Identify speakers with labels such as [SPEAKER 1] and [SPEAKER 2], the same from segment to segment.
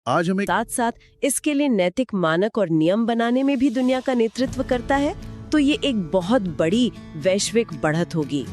[SPEAKER 1] आज हमें
[SPEAKER 2] साथ साथ इसके लिए नैतिक मानक और नियम बनाने में भी दुनिया का नेतृत्व करता है, तो ये एक बहुत बड़ी वैश्विक बढ़त होगी।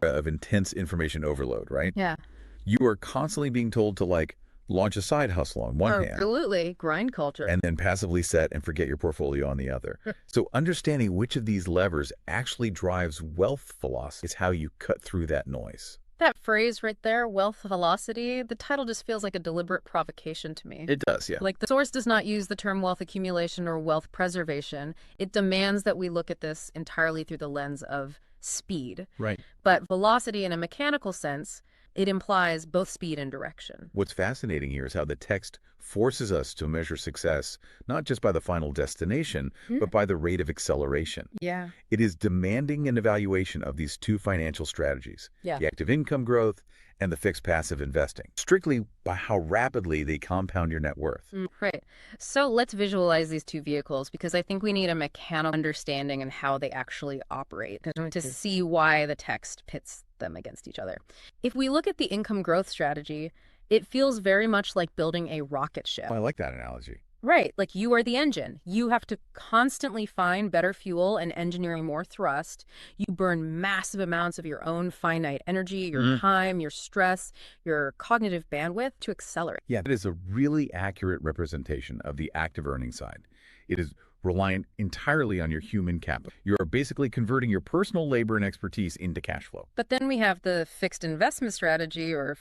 [SPEAKER 3] Of intense information overload, right?
[SPEAKER 4] Yeah.
[SPEAKER 3] You are constantly being told to launch a side hustle on one hand
[SPEAKER 4] Absolutely. Grind culture.
[SPEAKER 3] and then passively set and forget your portfolio on the other. So understanding which of these levers actually drives wealth velocity is how you cut through that noise.
[SPEAKER 4] That phrase right there, wealth velocity, the title just feels like a deliberate provocation to me.
[SPEAKER 3] It does, yeah.
[SPEAKER 4] Like the source does not use the term wealth accumulation or wealth preservation. It demands that we look at this entirely through the lens of speed.
[SPEAKER 3] Right.
[SPEAKER 4] But velocity in a mechanical sense, it implies both speed and direction.
[SPEAKER 3] What's fascinating here is how the text forces us to measure success not just by the final destination, but by the rate of acceleration.
[SPEAKER 4] Yeah.
[SPEAKER 3] It is demanding an evaluation of these two financial strategies,
[SPEAKER 4] Yeah.
[SPEAKER 3] the active income growth and the fixed passive investing, strictly by how rapidly they compound your net worth.
[SPEAKER 4] Right. So let's visualize these two vehicles because I think we need a mechanical understanding and how they actually operate to see why the text pits them against each other. If we look at the income growth strategy, it feels very much like building a rocket ship.
[SPEAKER 3] Oh, I like that analogy.
[SPEAKER 4] Right. Like you are the engine. You have to constantly find better fuel and engineering more thrust. You burn massive amounts of your own finite energy, your time, your stress, your cognitive bandwidth to accelerate.
[SPEAKER 3] Yeah, that is a really accurate representation of the active earning side. It is reliant entirely on your human capital. You are basically converting your personal labor and expertise into cash flow.
[SPEAKER 4] But then we have the fixed investment strategy or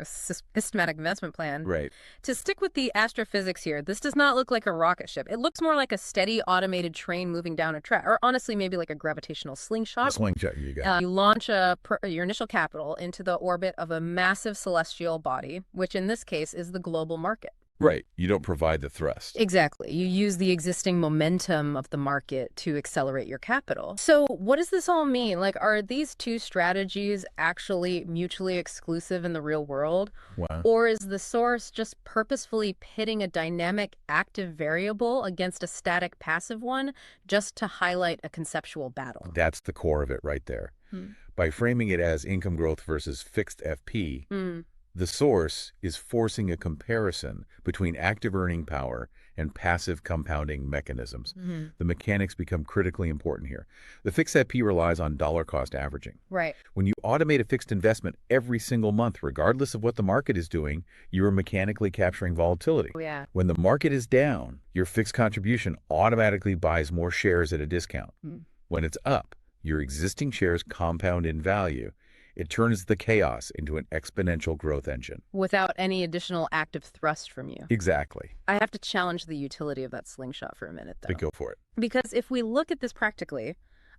[SPEAKER 4] systematic investment plan.
[SPEAKER 3] Right.
[SPEAKER 4] To stick with the astrophysics here, this does not look like a rocket ship. It looks more like a steady automated train moving down a track, or honestly, maybe like a gravitational slingshot.
[SPEAKER 3] Slingshot, you got it.
[SPEAKER 4] You launch your initial capital into the orbit of a massive celestial body, which in this case is the global market.
[SPEAKER 3] Right. You don't provide the thrust.
[SPEAKER 4] Exactly. You use the existing momentum of the market to accelerate your capital. So what does this all mean? Like, are these two strategies actually mutually exclusive in the real world?
[SPEAKER 3] Wow.
[SPEAKER 4] Or is the source just purposefully pitting a dynamic active variable against a static passive one just to highlight a conceptual battle?
[SPEAKER 3] That's the core of it right there. By framing it as income growth versus fixed FP, the source is forcing a comparison between active earning power and passive compounding mechanisms. The mechanics become critically important here. The fixed FP relies on dollar cost averaging.
[SPEAKER 4] Right.
[SPEAKER 3] When you automate a fixed investment every single month, regardless of what the market is doing, you are mechanically capturing volatility.
[SPEAKER 4] Oh, yeah.
[SPEAKER 3] When the market is down, your fixed contribution automatically buys more shares at a discount. When it's up, your existing shares compound in value. It turns the chaos into an exponential growth engine.
[SPEAKER 4] Without any additional active thrust from you.
[SPEAKER 3] Exactly.
[SPEAKER 4] I have to challenge the utility of that slingshot for a minute, though.
[SPEAKER 3] But go for it.
[SPEAKER 4] Because if we look at this practically,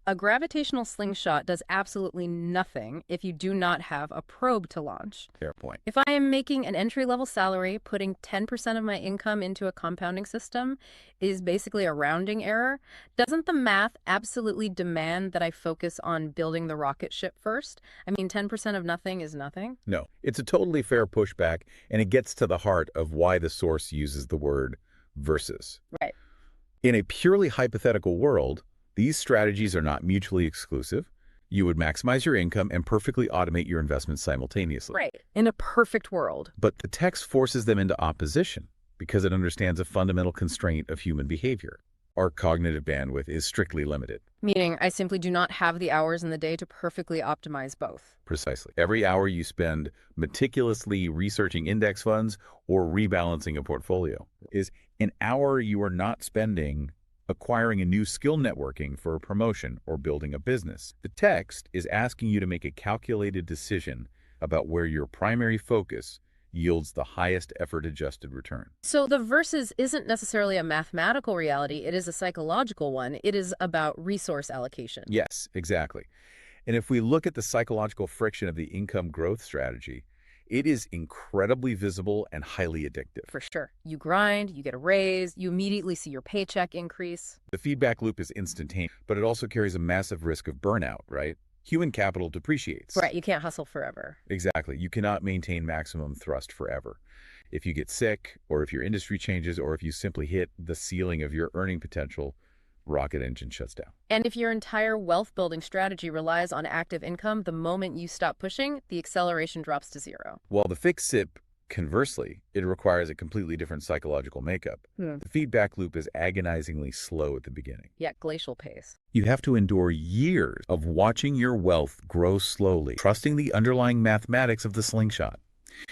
[SPEAKER 4] a gravitational slingshot does absolutely nothing if you do not have a probe to launch.
[SPEAKER 3] Fair point.
[SPEAKER 4] If I am making an entry-level salary, putting 10% of my income into a compounding system is basically a rounding error. Doesn't the math absolutely demand that I focus on building the rocket ship first? I mean, 10% of nothing is nothing.
[SPEAKER 3] No, it's a totally fair pushback, and it gets to the heart of why the source uses the word versus.
[SPEAKER 4] Right.
[SPEAKER 3] In a purely hypothetical world, these strategies are not mutually exclusive. You would maximize your income and perfectly automate your investments simultaneously.
[SPEAKER 4] Right. In a perfect world.
[SPEAKER 3] But the text forces them into opposition because it understands a fundamental constraint of human behavior. Our cognitive bandwidth is strictly limited.
[SPEAKER 4] Meaning I simply do not have the hours in the day to perfectly optimize both.
[SPEAKER 3] Precisely. Every hour you spend meticulously researching index funds or rebalancing a portfolio is an hour you are not spending acquiring a new skill networking for a promotion or building a business. The text is asking you to make a calculated decision about where your primary focus yields the highest effort-adjusted return.
[SPEAKER 4] So the versus isn't necessarily a mathematical reality, it is a psychological one. It is about resource allocation.
[SPEAKER 3] Yes, exactly. And if we look at the psychological friction of the income growth strategy, it is incredibly visible and highly addictive.
[SPEAKER 4] For sure. You grind, you get a raise, you immediately see your paycheck increase.
[SPEAKER 3] The feedback loop is instantaneous, but it also carries a massive risk of burnout, right? Human capital depreciates.
[SPEAKER 4] Right, you can't hustle forever.
[SPEAKER 3] Exactly. You cannot maintain maximum thrust forever. If you get sick, or if your industry changes, or if you simply hit the ceiling of your earning potential, rocket engine shuts down.
[SPEAKER 4] And if your entire wealth building strategy relies on active income, the moment you stop pushing, the acceleration drops to zero.
[SPEAKER 3] While the fixed SIP, conversely, it requires a completely different psychological makeup. The feedback loop is agonizingly slow at the beginning.
[SPEAKER 4] Yet glacial pace.
[SPEAKER 3] You have to endure years of watching your wealth grow slowly, trusting the underlying mathematics of the slingshot.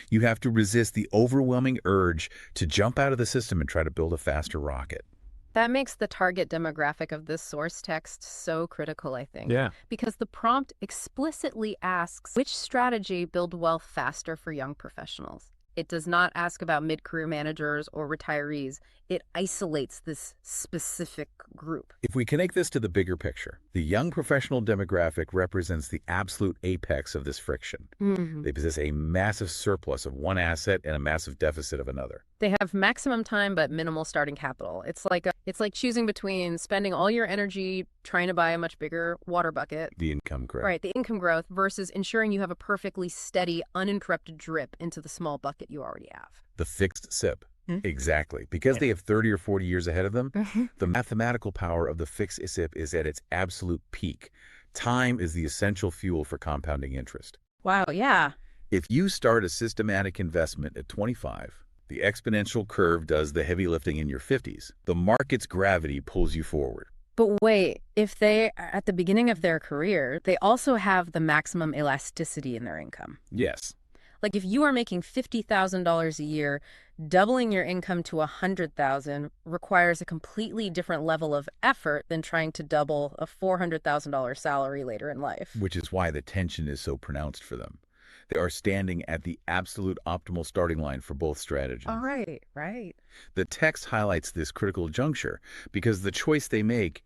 [SPEAKER 3] You have to resist the overwhelming urge to jump out of the system and try to build a faster rocket.
[SPEAKER 4] That makes the target demographic of this source text so critical, I think.
[SPEAKER 1] Yeah.
[SPEAKER 4] Because the prompt explicitly asks which strategy build wealth faster for young professionals. It does not ask about mid-career managers or retirees. It isolates this specific group.
[SPEAKER 3] If we connect this to the bigger picture, the young professional demographic represents the absolute apex of this friction. They possess a massive surplus of one asset and a massive deficit of another.
[SPEAKER 4] They have maximum time but minimal starting capital. It's like choosing between spending all your energy trying to buy a much bigger water bucket,
[SPEAKER 3] The income growth.
[SPEAKER 4] right, the income growth, versus ensuring you have a perfectly steady, uninterrupted drip into the small bucket you already have.
[SPEAKER 3] The fixed SIP. Exactly. Because they have 30 or 40 years ahead of them, the mathematical power of the fixed SIP is at its absolute peak. Time is the essential fuel for compounding interest.
[SPEAKER 4] Wow, yeah.
[SPEAKER 3] If you start a systematic investment at 25, the exponential curve does the heavy lifting in your 50s. The market's gravity pulls you forward.
[SPEAKER 4] But wait, if they are at the beginning of their career, they also have the maximum elasticity in their income.
[SPEAKER 3] Yes.
[SPEAKER 4] Like if you are making $50,000 a year, doubling your income to $100,000 requires a completely different level of effort than trying to double a $400,000 salary later in life.
[SPEAKER 3] Which is why the tension is so pronounced for them. They are standing at the absolute optimal starting line for both strategies.
[SPEAKER 4] All right, right.
[SPEAKER 3] The text highlights this critical juncture because the choice they make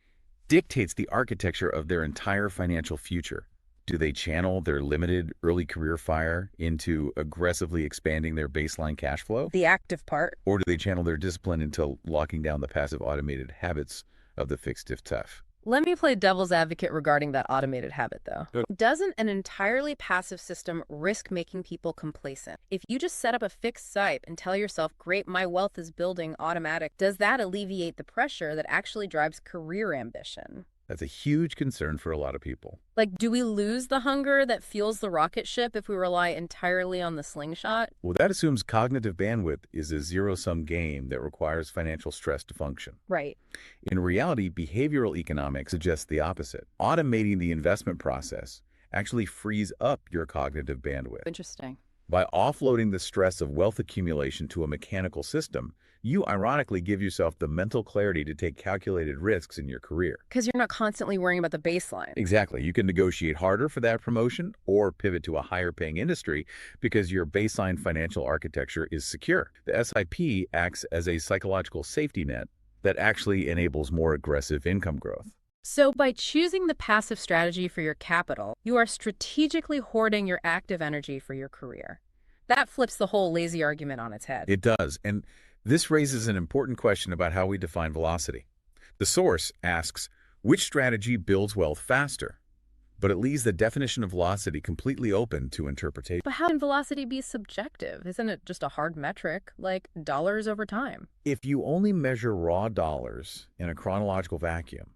[SPEAKER 3] dictates the architecture of their entire financial future. Do they channel their limited early career fire into aggressively expanding their baseline cash flow?
[SPEAKER 4] The active part.
[SPEAKER 3] Or do they channel their discipline into locking down the passive automated habits of the fixed if tough?
[SPEAKER 4] Let me play devil's advocate regarding that automated habit, though.
[SPEAKER 1] Good.
[SPEAKER 4] Doesn't an entirely passive system risk making people complacent? If you just set up a fixed SIPE and tell yourself, great, my wealth is building automatic, does that alleviate the pressure that actually drives career ambition?
[SPEAKER 3] That's a huge concern for a lot of people.
[SPEAKER 4] Like, do we lose the hunger that fuels the rocket ship if we rely entirely on the slingshot?
[SPEAKER 3] Well, that assumes cognitive bandwidth is a zero-sum game that requires financial stress to function.
[SPEAKER 4] Right.
[SPEAKER 3] In reality, behavioral economics suggests the opposite. Automating the investment process actually frees up your cognitive bandwidth.
[SPEAKER 4] Interesting.
[SPEAKER 3] By offloading the stress of wealth accumulation to a mechanical system, you ironically give yourself the mental clarity to take calculated risks in your career.
[SPEAKER 4] Because you're not constantly worrying about the baseline.
[SPEAKER 3] Exactly. You can negotiate harder for that promotion or pivot to a higher paying industry because your baseline financial architecture is secure. The SIP acts as a psychological safety net that actually enables more aggressive income growth.
[SPEAKER 4] So by choosing the passive strategy for your capital, you are strategically hoarding your active energy for your career. That flips the whole lazy argument on its head.
[SPEAKER 3] It does. And this raises an important question about how we define velocity. The source asks, which strategy builds wealth faster? But it leaves the definition of velocity completely open to interpretation.
[SPEAKER 4] But how can velocity be subjective? Isn't it just a hard metric, like dollars over time?
[SPEAKER 3] If you only measure raw dollars in a chronological vacuum,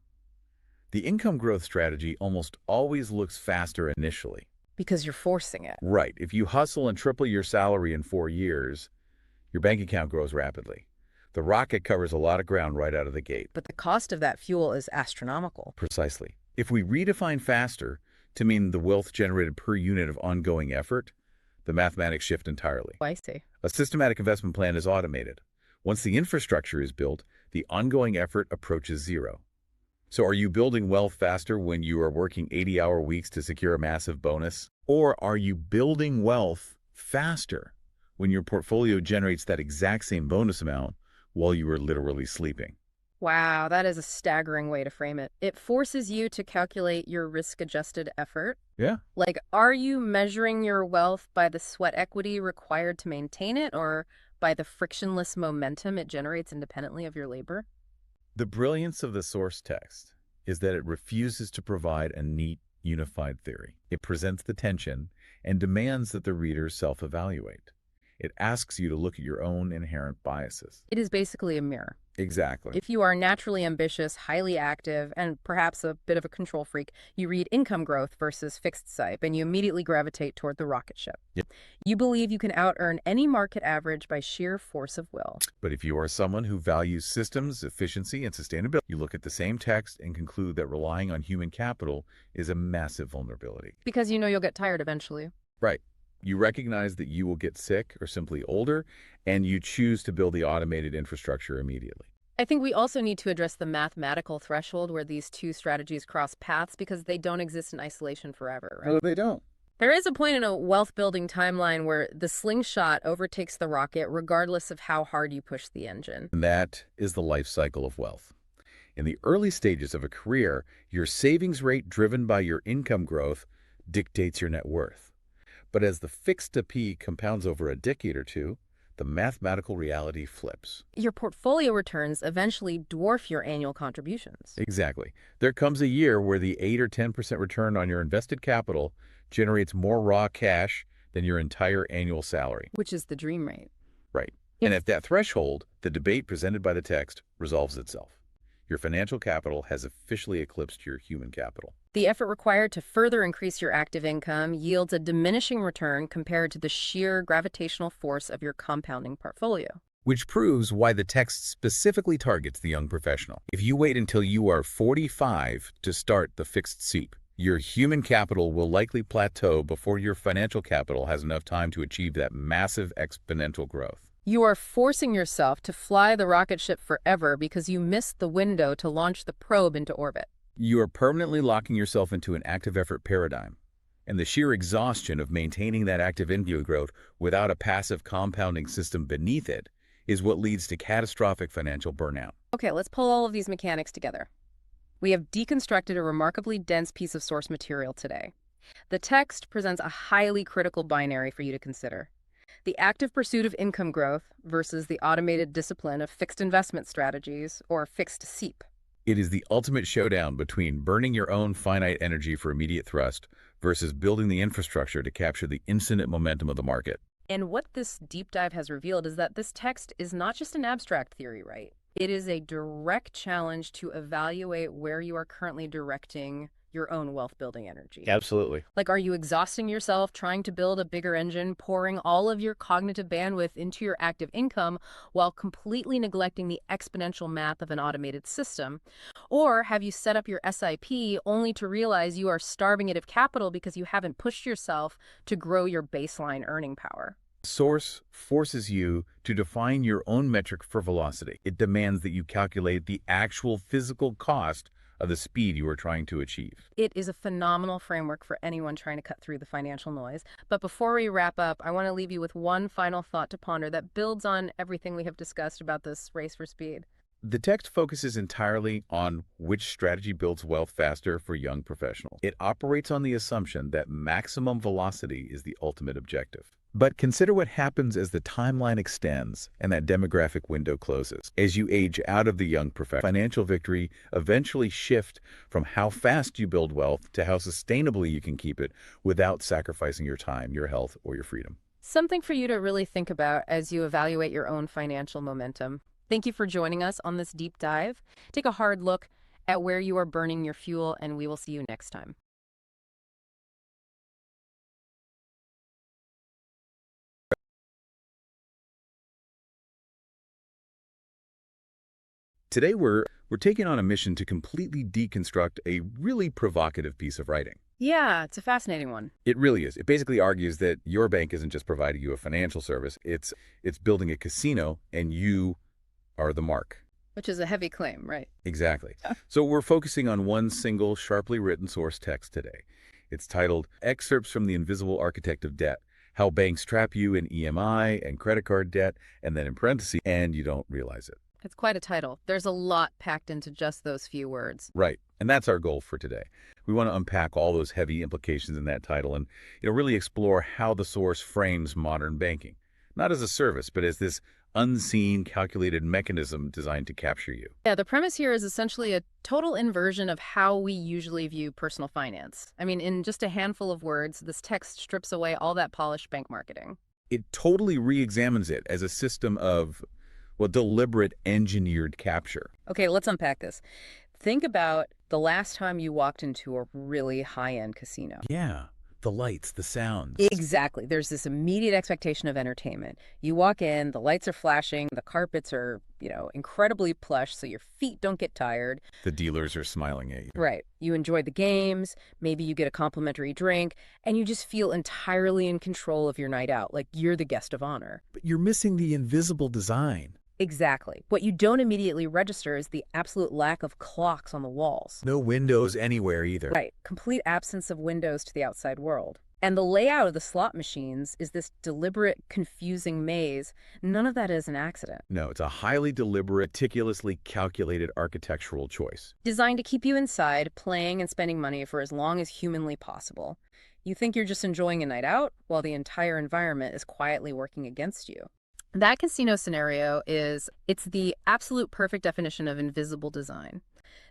[SPEAKER 3] the income growth strategy almost always looks faster initially.
[SPEAKER 4] Because you're forcing it.
[SPEAKER 3] Right. If you hustle and triple your salary in 4 years, your bank account grows rapidly. The rocket covers a lot of ground right out of the gate.
[SPEAKER 4] But the cost of that fuel is astronomical.
[SPEAKER 3] Precisely. If we redefine faster to mean the wealth generated per unit of ongoing effort, the mathematics shift entirely.
[SPEAKER 4] I see.
[SPEAKER 3] A systematic investment plan is automated. Once the infrastructure is built, the ongoing effort approaches zero. So are you building wealth faster when you are working 80-hour weeks to secure a massive bonus? Or are you building wealth faster when your portfolio generates that exact same bonus amount while you are literally sleeping?
[SPEAKER 4] Wow, that is a staggering way to frame it. It forces you to calculate your risk-adjusted effort.
[SPEAKER 3] Yeah.
[SPEAKER 4] Like, are you measuring your wealth by the sweat equity required to maintain it, or by the frictionless momentum it generates independently of your labor?
[SPEAKER 3] The brilliance of the source text is that it refuses to provide a neat, unified theory. It presents the tension and demands that the reader self-evaluate. It asks you to look at your own inherent biases.
[SPEAKER 4] It is basically a mirror.
[SPEAKER 3] Exactly.
[SPEAKER 4] If you are naturally ambitious, highly active, and perhaps a bit of a control freak, you read income growth versus fixed SIPE, and you immediately gravitate toward the rocket ship.
[SPEAKER 3] Yep.
[SPEAKER 4] You believe you can out-earn any market average by sheer force of will.
[SPEAKER 3] But if you are someone who values systems, efficiency, and sustainability, you look at the same text and conclude that relying on human capital is a massive vulnerability.
[SPEAKER 4] Because you know you'll get tired eventually.
[SPEAKER 3] Right. You recognize that you will get sick or simply older, and you choose to build the automated infrastructure immediately.
[SPEAKER 4] I think we also need to address the mathematical threshold where these two strategies cross paths because they don't exist in isolation forever, right?
[SPEAKER 3] No, they don't.
[SPEAKER 4] There is a point in a wealth-building timeline where the slingshot overtakes the rocket regardless of how hard you push the engine.
[SPEAKER 3] And that is the life cycle of wealth. In the early stages of a career, your savings rate driven by your income growth dictates your net worth. But as the fixed P compounds over a decade or two, the mathematical reality flips.
[SPEAKER 4] Your portfolio returns eventually dwarf your annual contributions.
[SPEAKER 3] Exactly. There comes a year where the 8 or 10% return on your invested capital generates more raw cash than your entire annual salary.
[SPEAKER 4] Which is the dream rate.
[SPEAKER 3] Right. And at that threshold, the debate presented by the text resolves itself. Your financial capital has officially eclipsed your human capital.
[SPEAKER 4] The effort required to further increase your active income yields a diminishing return compared to the sheer gravitational force of your compounding portfolio.
[SPEAKER 3] Which proves why the text specifically targets the young professional. If you wait until you are 45 to start the fixed SEEP, your human capital will likely plateau before your financial capital has enough time to achieve that massive exponential growth.
[SPEAKER 4] You are forcing yourself to fly the rocket ship forever because you missed the window to launch the probe into orbit.
[SPEAKER 3] You are permanently locking yourself into an active effort paradigm. And the sheer exhaustion of maintaining that active income growth without a passive compounding system beneath it is what leads to catastrophic financial burnout.
[SPEAKER 4] Okay, let's pull all of these mechanics together. We have deconstructed a remarkably dense piece of source material today. The text presents a highly critical binary for you to consider. The active pursuit of income growth versus the automated discipline of fixed investment strategies, or fixed SEEP.
[SPEAKER 3] It is the ultimate showdown between burning your own finite energy for immediate thrust versus building the infrastructure to capture the infinite momentum of the market.
[SPEAKER 4] And what this deep dive has revealed is that this text is not just an abstract theory, right? It is a direct challenge to evaluate where you are currently directing your own wealth-building energy.
[SPEAKER 3] Absolutely.
[SPEAKER 4] Like, are you exhausting yourself trying to build a bigger engine, pouring all of your cognitive bandwidth into your active income while completely neglecting the exponential math of an automated system? Or have you set up your SIP only to realize you are starving it of capital because you haven't pushed yourself to grow your baseline earning power?
[SPEAKER 3] Source forces you to define your own metric for velocity. It demands that you calculate the actual physical cost of the speed you are trying to achieve.
[SPEAKER 4] It is a phenomenal framework for anyone trying to cut through the financial noise. But before we wrap up, I want to leave you with one final thought to ponder that builds on everything we have discussed about this race for speed.
[SPEAKER 3] The text focuses entirely on which strategy builds wealth faster for young professionals. It operates on the assumption that maximum velocity is the ultimate objective. But consider what happens as the timeline extends and that demographic window closes. As you age out of the young professional, financial victory eventually shift from how fast you build wealth to how sustainably you can keep it without sacrificing your time, your health, or your freedom.
[SPEAKER 4] Something for you to really think about as you evaluate your own financial momentum. Thank you for joining us on this deep dive. Take a hard look at where you are burning your fuel, and we will see you next time.
[SPEAKER 3] Today, we're taking on a mission to completely deconstruct a really provocative piece of writing.
[SPEAKER 4] Yeah, it's a fascinating one.
[SPEAKER 3] It really is. It basically argues that your bank isn't just providing you a financial service, it's building a casino, and you are the mark.
[SPEAKER 4] Which is a heavy claim, right?
[SPEAKER 3] Exactly. So we're focusing on one single, sharply written source text today. It's titled Excerpts from the Invisible Architect of Debt: How Banks Trap You in EMI and Credit Card Debt, and then in parentheses, and you don't realize it.
[SPEAKER 4] It's quite a title. There's a lot packed into just those few words.
[SPEAKER 3] Right. And that's our goal for today. We want to unpack all those heavy implications in that title and really explore how the source frames modern banking, not as a service, but as this unseen, calculated mechanism designed to capture you.
[SPEAKER 4] Yeah, the premise here is essentially a total inversion of how we usually view personal finance. I mean, in just a handful of words, this text strips away all that polished bank marketing.
[SPEAKER 3] It totally re-examines it as a system of, Well, deliberate engineered capture.
[SPEAKER 4] Okay, let's unpack this. Think about the last time you walked into a really high-end casino.
[SPEAKER 3] Yeah, the lights, the sounds.
[SPEAKER 4] Exactly. There's this immediate expectation of entertainment. You walk in, the lights are flashing, the carpets are, incredibly plush so your feet don't get tired.
[SPEAKER 3] The dealers are smiling at you.
[SPEAKER 4] Right. You enjoy the games, maybe you get a complimentary drink, and you just feel entirely in control of your night out, like you're the guest of honor.
[SPEAKER 1] But you're missing the invisible design.
[SPEAKER 4] Exactly. What you don't immediately register is the absolute lack of clocks on the walls.
[SPEAKER 1] No windows anywhere either.
[SPEAKER 4] Right. Complete absence of windows to the outside world. And the layout of the slot machines is this deliberate, confusing maze. None of that is an accident.
[SPEAKER 3] No, it's a highly deliberate, meticulously calculated architectural choice.
[SPEAKER 4] Designed to keep you inside, playing and spending money for as long as humanly possible. You think you're just enjoying a night out, while the entire environment is quietly working against you. That casino scenario it's the absolute perfect definition of invisible design.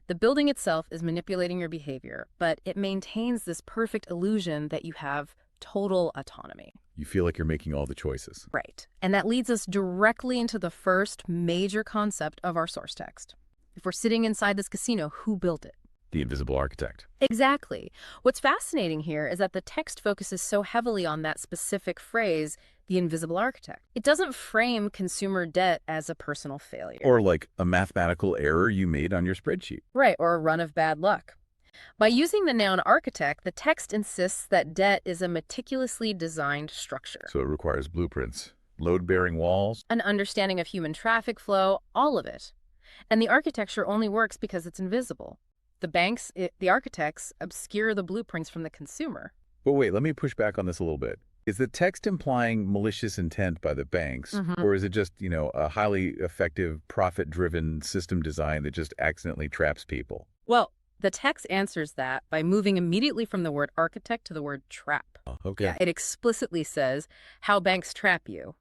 [SPEAKER 4] The building itself is manipulating your behavior, but it maintains this perfect illusion that you have total autonomy.
[SPEAKER 3] You feel like you're making all the choices.
[SPEAKER 4] Right. And that leads us directly into the first major concept of our source text. If we're sitting inside this casino, who built it?
[SPEAKER 3] The invisible architect.
[SPEAKER 4] Exactly. What's fascinating here is that the text focuses so heavily on that specific phrase, the invisible architect. It doesn't frame consumer debt as a personal failure.
[SPEAKER 3] Or like a mathematical error you made on your spreadsheet.
[SPEAKER 4] Right, or a run of bad luck. By using the noun architect, the text insists that debt is a meticulously designed structure.
[SPEAKER 3] So it requires blueprints, load-bearing walls.
[SPEAKER 4] An understanding of human traffic flow, all of it. And the architecture only works because it's invisible. The banks, the architects, obscure the blueprints from the consumer.
[SPEAKER 3] But wait, let me push back on this a little bit. Is the text implying malicious intent by the banks, or is it just, a highly effective, profit-driven system design that just accidentally traps people?
[SPEAKER 4] Well, the text answers that by moving immediately from the word architect to the word trap.
[SPEAKER 3] Oh, okay.
[SPEAKER 4] Yeah, it explicitly says how banks trap you.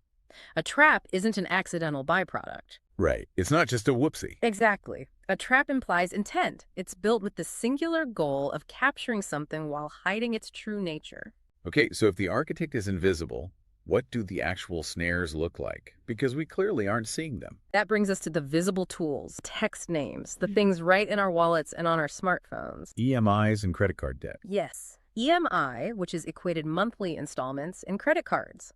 [SPEAKER 4] A trap isn't an accidental byproduct.
[SPEAKER 3] Right. It's not just a whoopsie.
[SPEAKER 4] Exactly. A trap implies intent. It's built with the singular goal of capturing something while hiding its true nature.
[SPEAKER 3] Okay, so if the architect is invisible, what do the actual snares look like? Because we clearly aren't seeing them.
[SPEAKER 4] That brings us to the visible tools, text names, the things right in our wallets and on our smartphones.
[SPEAKER 3] EMIs and credit card debt.
[SPEAKER 4] Yes. EMI, which is equated monthly installments, and credit cards.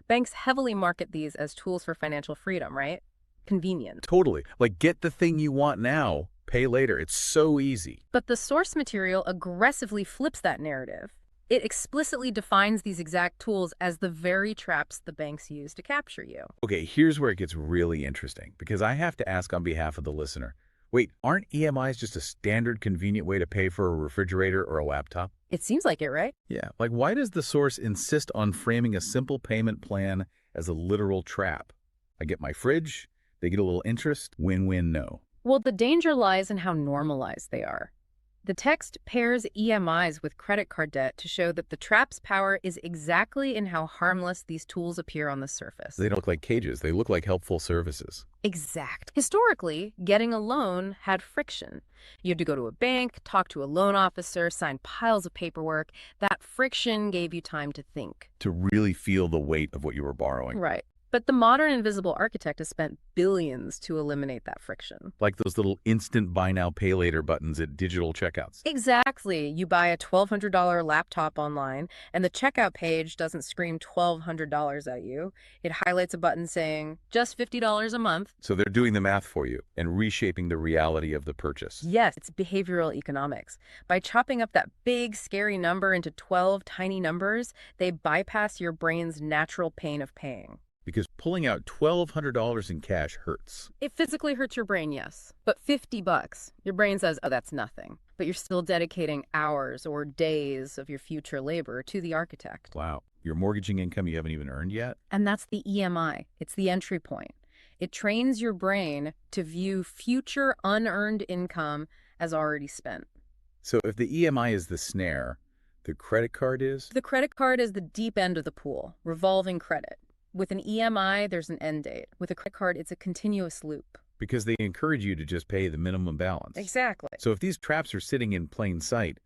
[SPEAKER 4] Banks heavily market these as tools for financial freedom, right? Convenient.
[SPEAKER 3] Totally. Like, get the thing you want now, pay later. It's so easy.
[SPEAKER 4] But the source material aggressively flips that narrative. It explicitly defines these exact tools as the very traps the banks use to capture you.
[SPEAKER 3] Okay, here's where it gets really interesting, because I have to ask on behalf of the listener. Wait, aren't EMIs just a standard convenient way to pay for a refrigerator or a laptop?
[SPEAKER 4] It seems like it, right?
[SPEAKER 3] Yeah, like why does the source insist on framing a simple payment plan as a literal trap? I get my fridge, they get a little interest, win-win, no.
[SPEAKER 4] Well, the danger lies in how normalized they are. The text pairs EMIs with credit card debt to show that the trap's power is exactly in how harmless these tools appear on the surface.
[SPEAKER 3] They don't look like cages, they look like helpful services.
[SPEAKER 4] Exact. Historically, getting a loan had friction. You had to go to a bank, talk to a loan officer, sign piles of paperwork. That friction gave you time to think.
[SPEAKER 3] To really feel the weight of what you were borrowing.
[SPEAKER 4] Right. But the modern invisible architect has spent billions to eliminate that friction.
[SPEAKER 3] Like those little instant buy now, pay later buttons at digital checkouts.
[SPEAKER 4] Exactly. You buy a $1,200 laptop online, and the checkout page doesn't scream $1,200 at you. It highlights a button saying, just $50 a month.
[SPEAKER 3] So they're doing the math for you and reshaping the reality of the purchase.
[SPEAKER 4] Yes, it's behavioral economics. By chopping up that big, scary number into 12 tiny numbers, they bypass your brain's natural pain of paying.
[SPEAKER 3] Because pulling out $1,200 in cash hurts.
[SPEAKER 4] It physically hurts your brain, yes. But $50, your brain says, oh, that's nothing. But you're still dedicating hours or days of your future labor to the architect.
[SPEAKER 3] Wow. Your mortgaging income you haven't even earned yet?
[SPEAKER 4] And that's the EMI. It's the entry point. It trains your brain to view future unearned income as already spent.
[SPEAKER 3] So if the EMI is the snare, the credit card is?
[SPEAKER 4] The credit card is the deep end of the pool, revolving credit. With an EMI, there's an end date. With a credit card, it's a continuous loop.
[SPEAKER 3] Because they encourage you to just pay the minimum balance.
[SPEAKER 4] Exactly.
[SPEAKER 3] So if these traps are sitting in plain sight,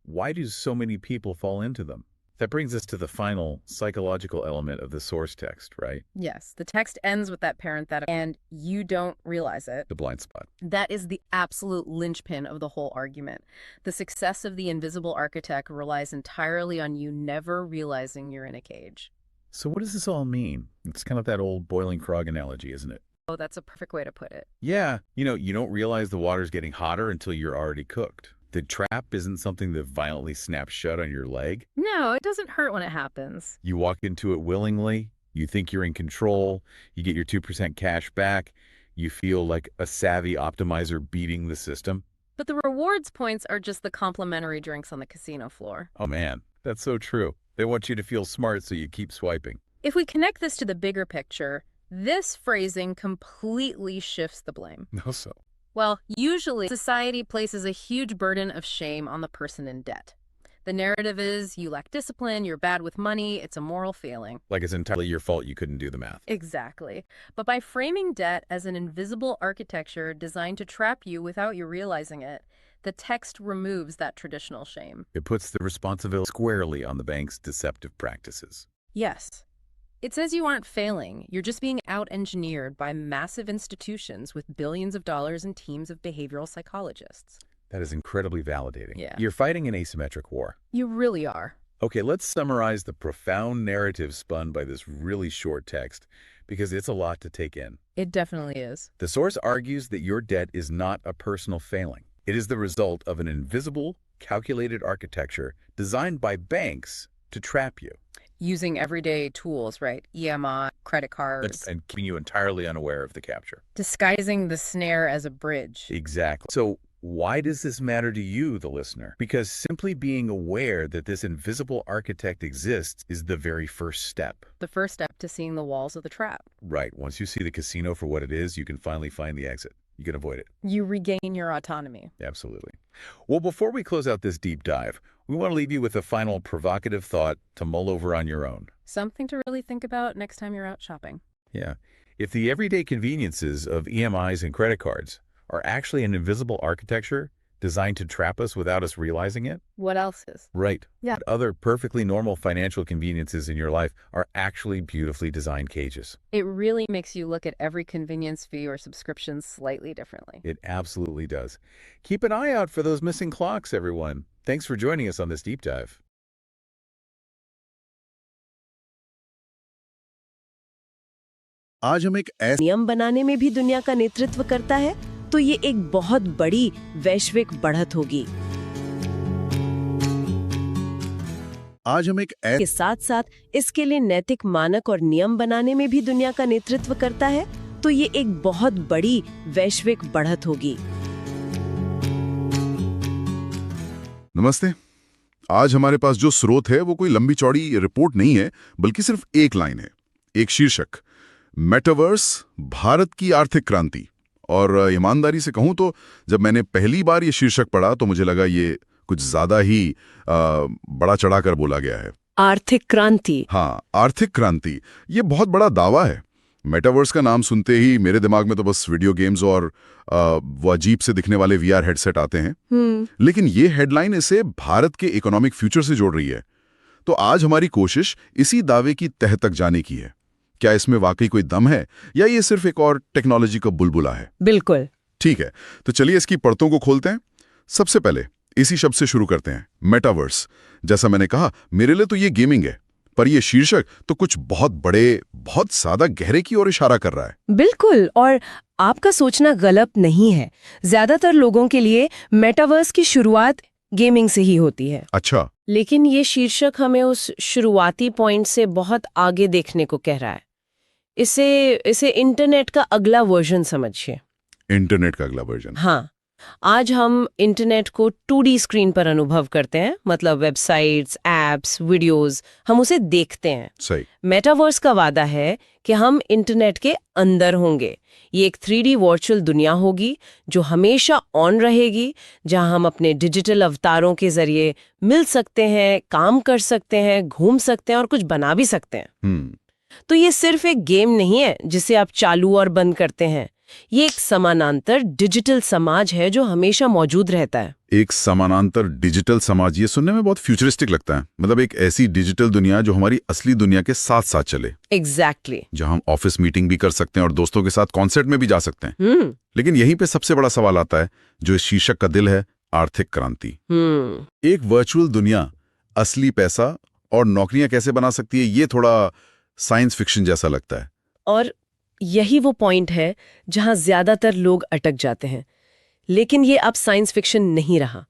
[SPEAKER 3] why do so many people fall into them? That brings us to the final psychological element of the source text, right?
[SPEAKER 4] Yes, the text ends with that parenthetical, and you don't realize it.
[SPEAKER 3] The blind spot.
[SPEAKER 4] That is the absolute linchpin of the whole argument. The success of the invisible architect relies entirely on you never realizing you're in a cage.
[SPEAKER 3] So what does this all mean? It's kind of that old boiling frog analogy, isn't it?
[SPEAKER 4] Oh, that's a perfect way to put it.
[SPEAKER 3] Yeah, you don't realize the water's getting hotter until you're already cooked. The trap isn't something that violently snaps shut on your leg.
[SPEAKER 4] No, it doesn't hurt when it happens.
[SPEAKER 3] You walk into it willingly, you think you're in control, you get your 2% cash back, you feel like a savvy optimizer beating the system.
[SPEAKER 4] But the rewards points are just the complimentary drinks on the casino floor.
[SPEAKER 3] Oh man, that's so true. They want you to feel smart so you keep swiping.
[SPEAKER 4] If we connect this to the bigger picture, this phrasing completely shifts the blame.
[SPEAKER 3] No, so.
[SPEAKER 4] Well, usually society places a huge burden of shame on the person in debt. The narrative is you lack discipline, you're bad with money, it's a moral failing.
[SPEAKER 3] Like it's entirely your fault you couldn't do the math.
[SPEAKER 4] Exactly. But by framing debt as an invisible architecture designed to trap you without you realizing it, the text removes that traditional shame.
[SPEAKER 3] It puts the responsibility squarely on the bank's deceptive practices.
[SPEAKER 4] Yes. It says you aren't failing, you're just being out-engineered by massive institutions with billions of dollars and teams of behavioral psychologists.
[SPEAKER 3] That is incredibly validating.
[SPEAKER 4] Yeah.
[SPEAKER 3] You're fighting an asymmetric war.
[SPEAKER 4] You really are.
[SPEAKER 3] Okay, let's summarize the profound narrative spun by this really short text, because it's a lot to take in.
[SPEAKER 4] It definitely is.
[SPEAKER 3] The source argues that your debt is not a personal failing. It is the result of an invisible, calculated architecture designed by banks to trap you.
[SPEAKER 4] Using everyday tools, right? EMI, credit cards.
[SPEAKER 3] And keeping you entirely unaware of the capture.
[SPEAKER 4] Disguising the snare as a bridge.
[SPEAKER 3] Exactly. So why does this matter to you, the listener? Because simply being aware that this invisible architect exists is the very first step.
[SPEAKER 4] The first step to seeing the walls of the trap.
[SPEAKER 3] Right. Once you see the casino for what it is, you can finally find the exit. You can avoid it.
[SPEAKER 4] You regain your autonomy.
[SPEAKER 3] Absolutely. Well, before we close out this deep dive, we want to leave you with a final provocative thought to mull over on your own.
[SPEAKER 4] Something to really think about next time you're out shopping.
[SPEAKER 3] Yeah. If the everyday conveniences of EMIs and credit cards are actually an invisible architecture designed to trap us without us realizing it?
[SPEAKER 4] What else is?
[SPEAKER 3] Right.
[SPEAKER 4] Yeah.
[SPEAKER 3] But other perfectly normal financial conveniences in your life are actually beautifully designed cages.
[SPEAKER 4] It really makes you look at every convenience fee or subscription slightly differently.
[SPEAKER 3] It absolutely does. Keep an eye out for those missing clocks, everyone. Thanks for joining us on this deep dive.
[SPEAKER 1] आज हम एक ऐसे
[SPEAKER 2] नियम बनाने में भी दुनिया का नेतृत्व करता है, तो ये एक बहुत बड़ी वैश्विक बढ़त होगी।
[SPEAKER 1] आज हम एक
[SPEAKER 2] के साथ साथ इसके लिए नैतिक मानक और नियम बनाने में भी दुनिया का नेतृत्व करता है, तो ये एक बहुत बड़ी वैश्विक बढ़त होगी।
[SPEAKER 5] नमस्ते। आज हमारे पास जो स्रोत है वो कोई लंबी चौड़ी रिपोर्ट नहीं है, बल्कि सिर्फ एक लाइन है, एक शीर्षक, मेटावर्स भारत की आर्थिक क्रांति। और ईमानदारी से कहूं तो जब मैंने पहली बार ये शीर्षक पढ़ा तो मुझे लगा ये कुछ ज्यादा ही बड़ा चढ़ाकर बोला गया है।
[SPEAKER 2] आर्थिक क्रांति।
[SPEAKER 5] हाँ, आर्थिक क्रांति, ये बहुत बड़ा दावा है। मेटावर्स का नाम सुनते ही मेरे दिमाग में तो बस वीडियो गेम्स और वो अजीब से दिखने वाले VR हेडसेट आते हैं। लेकिन ये हेडलाइन इसे भारत के इकोनॉमिक फ्यूचर से जोड़ रही है। तो आज हमारी कोशिश इसी दावे की तह तक जाने की है। क्या इसमें वाकई कोई दम है या ये सिर्फ एक और टेक्नोलॉजी का बुलबुला है?
[SPEAKER 2] बिल्कुल।
[SPEAKER 5] ठीक है, तो चलिए इसकी परतों को खोलते हैं। सबसे पहले इसी शब्द से शुरू करते हैं, मेटावर्स। जैसा मैंने कहा, मेरे लिए तो ये गेमिंग है, पर ये शीर्षक तो कुछ बहुत बड़े, बहुत ज्यादा गहरे की ओर इशारा कर रहा है।
[SPEAKER 2] बिल्कुल, और आपका सोचना गलत नहीं है। ज्यादातर लोगों के लिए मेटावर्स की शुरुआत गेमिंग से ही होती है।
[SPEAKER 5] अच्छा।
[SPEAKER 2] लेकिन ये शीर्षक हमें उस शुरुआती पॉइंट से बहुत आगे देखने को कह रहा है। इसे इंटरनेट का अगला वर्जन समझिए।
[SPEAKER 5] इंटरनेट का अगला वर्जन?
[SPEAKER 2] हाँ, आज हम इंटरनेट को 2D स्क्रीन पर अनुभव करते हैं, मतलब वेबसाइट्स, एप्स, वीडियोस, हम उसे देखते हैं।
[SPEAKER 5] सही।
[SPEAKER 2] मेटावर्स का वादा है कि हम इंटरनेट के अंदर होंगे। ये एक 3D वर्चुअल दुनिया होगी जो हमेशा ऑन रहेगी, जहां हम अपने डिजिटल अवतारों के जरिए मिल सकते हैं, काम कर सकते हैं, घूम सकते हैं और कुछ बना भी सकते हैं। तो ये सिर्फ एक गेम नहीं है जिसे आप चालू और बंद करते हैं। ये एक समानांतर डिजिटल समाज है जो हमेशा मौजूद रहता है।
[SPEAKER 5] एक समानांतर डिजिटल समाज, ये सुनने में बहुत फ्यूचरिस्टिक लगता है। मतलब एक ऐसी डिजिटल दुनिया जो हमारी असली दुनिया के साथ साथ चले,
[SPEAKER 2] एग्जैक्टली।
[SPEAKER 5] जहां हम ऑफिस मीटिंग भी कर सकते हैं और दोस्तों के साथ कॉन्सर्ट में भी जा सकते हैं। लेकिन यहीं पे सबसे बड़ा सवाल आता है, जो इस शीर्षक का दिल है, आर्थिक क्रांति। एक वर्चुअल दुनिया असली पैसा और नौकरियां कैसे बना सकती है, ये थोड़ा साइंस फिक्शन जैसा लगता है।
[SPEAKER 2] और यही वो पॉइंट है जहां ज्यादातर लोग अटक जाते हैं। लेकिन ये अब साइंस फिक्शन नहीं रहा।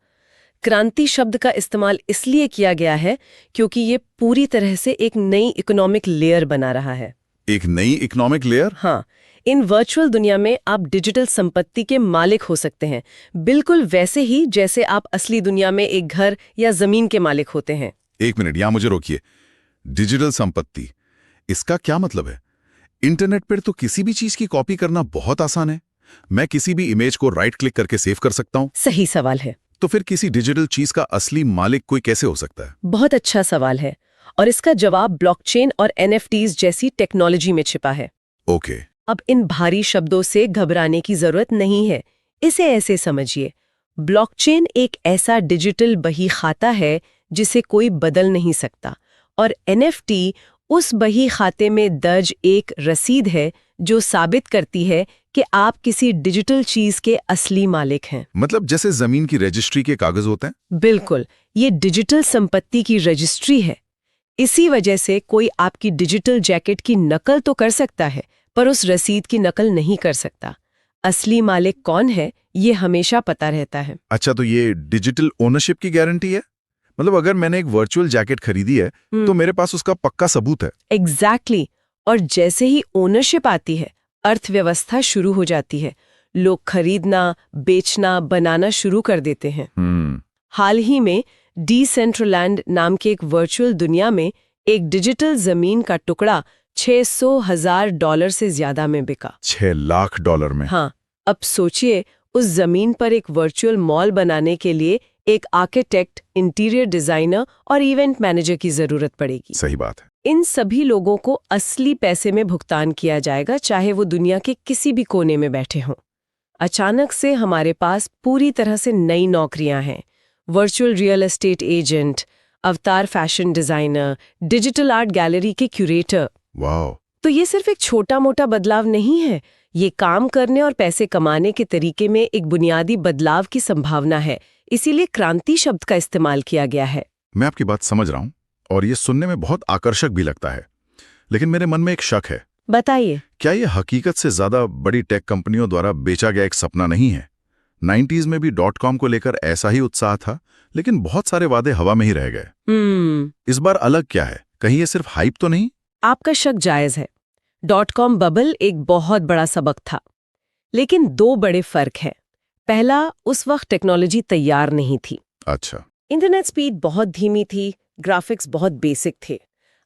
[SPEAKER 2] क्रांति शब्द का इस्तेमाल इसलिए किया गया है क्योंकि ये पूरी तरह से एक नई इकोनॉमिक लेयर बना रहा है।
[SPEAKER 5] एक नई इकोनॉमिक लेयर?
[SPEAKER 2] हाँ, इन वर्चुअल दुनिया में आप डिजिटल संपत्ति के मालिक हो सकते हैं, बिल्कुल वैसे ही जैसे आप असली दुनिया में एक घर या जमीन के मालिक होते हैं।
[SPEAKER 5] एक मिनट, यहां मुझे रोकिए। डिजिटल संपत्ति, इसका क्या मतलब है? इंटरनेट पर तो किसी भी चीज की कॉपी करना बहुत आसान है। मैं किसी भी इमेज को राइट क्लिक करके सेव कर सकता हूं।
[SPEAKER 2] सही सवाल है।
[SPEAKER 5] तो फिर किसी डिजिटल चीज का असली मालिक कोई कैसे हो सकता है?
[SPEAKER 2] बहुत अच्छा सवाल है, और इसका जवाब ब्लॉकचेन और NFTs जैसी टेक्नोलॉजी में छिपा है।
[SPEAKER 5] ओके।
[SPEAKER 2] अब इन भारी शब्दों से घबराने की जरूरत नहीं है। इसे ऐसे समझिए, ब्लॉकचेन एक ऐसा डिजिटल बही खाता है जिसे कोई बदल नहीं सकता, और NFT उस बही खाते में दर्ज एक रसीद है जो साबित करती है कि आप किसी डिजिटल चीज के असली मालिक हैं।
[SPEAKER 5] मतलब जैसे जमीन की रजिस्ट्री के कागज होते हैं?
[SPEAKER 2] बिल्कुल, ये डिजिटल संपत्ति की रजिस्ट्री है। इसी वजह से कोई आपकी डिजिटल जैकेट की नकल तो कर सकता है, पर उस रसीद की नकल नहीं कर सकता। असली मालिक कौन है, ये हमेशा पता रहता है।
[SPEAKER 5] अच्छा, तो ये डिजिटल ओनरशिप की गारंटी है? मतलब अगर मैंने एक वर्चुअल जैकेट खरीदी है तो मेरे पास उसका पक्का सबूत है।
[SPEAKER 2] एग्जैक्टली। और जैसे ही ओनरशिप आती है, अर्थव्यवस्था शुरू हो जाती है। लोग खरीदना, बेचना, बनाना शुरू कर देते हैं। हाल ही में डिसेंट्रलैंड नाम के एक वर्चुअल दुनिया में एक डिजिटल जमीन का टुकड़ा $600,000 से ज्यादा में बिका।
[SPEAKER 5] $6 लाख में?
[SPEAKER 2] हाँ, अब सोचिए, उस जमीन पर एक वर्चुअल मॉल बनाने के लिए एक आर्किटेक्ट, इंटीरियर डिजाइनर और इवेंट मैनेजर की जरूरत पड़ेगी।
[SPEAKER 5] सही बात है।
[SPEAKER 2] इन सभी लोगों को असली पैसे में भुगतान किया जाएगा, चाहे वो दुनिया के किसी भी कोने में बैठे हों। अचानक से हमारे पास पूरी तरह से नई नौकरियां हैं। वर्चुअल रियल एस्टेट एजेंट, अवतार fashion designer, digital art gallery के क्यूरेटर।
[SPEAKER 5] वाह!
[SPEAKER 2] तो ये सिर्फ एक छोटा मोटा बदलाव नहीं है, ये काम करने और पैसे कमाने के तरीके में एक बुनियादी बदलाव की संभावना है। इसीलिए क्रांति शब्द का इस्तेमाल किया गया है।
[SPEAKER 5] मैं आपकी बात समझ रहा हूं और ये सुनने में बहुत आकर्षक भी लगता है, लेकिन मेरे मन में एक शक है।
[SPEAKER 2] बताइए।
[SPEAKER 5] क्या ये हकीकत से ज्यादा बड़ी टेक कंपनियों द्वारा बेचा गया एक सपना नहीं है? 90s में भी .com को लेकर ऐसा ही उत्साह था, लेकिन बहुत सारे वादे हवा में ही रह गए। इस बार अलग क्या है? कहीं ये सिर्फ हाइप तो नहीं?
[SPEAKER 2] आपका शक जायज है। .com बबल एक बहुत बड़ा सबक था, लेकिन दो बड़े फर्क हैं। पहला, उस वक्त टेक्नोलॉजी तैयार नहीं थी।
[SPEAKER 5] अच्छा।
[SPEAKER 2] इंटरनेट स्पीड बहुत धीमी थी, ग्राफिक्स बहुत बेसिक थे।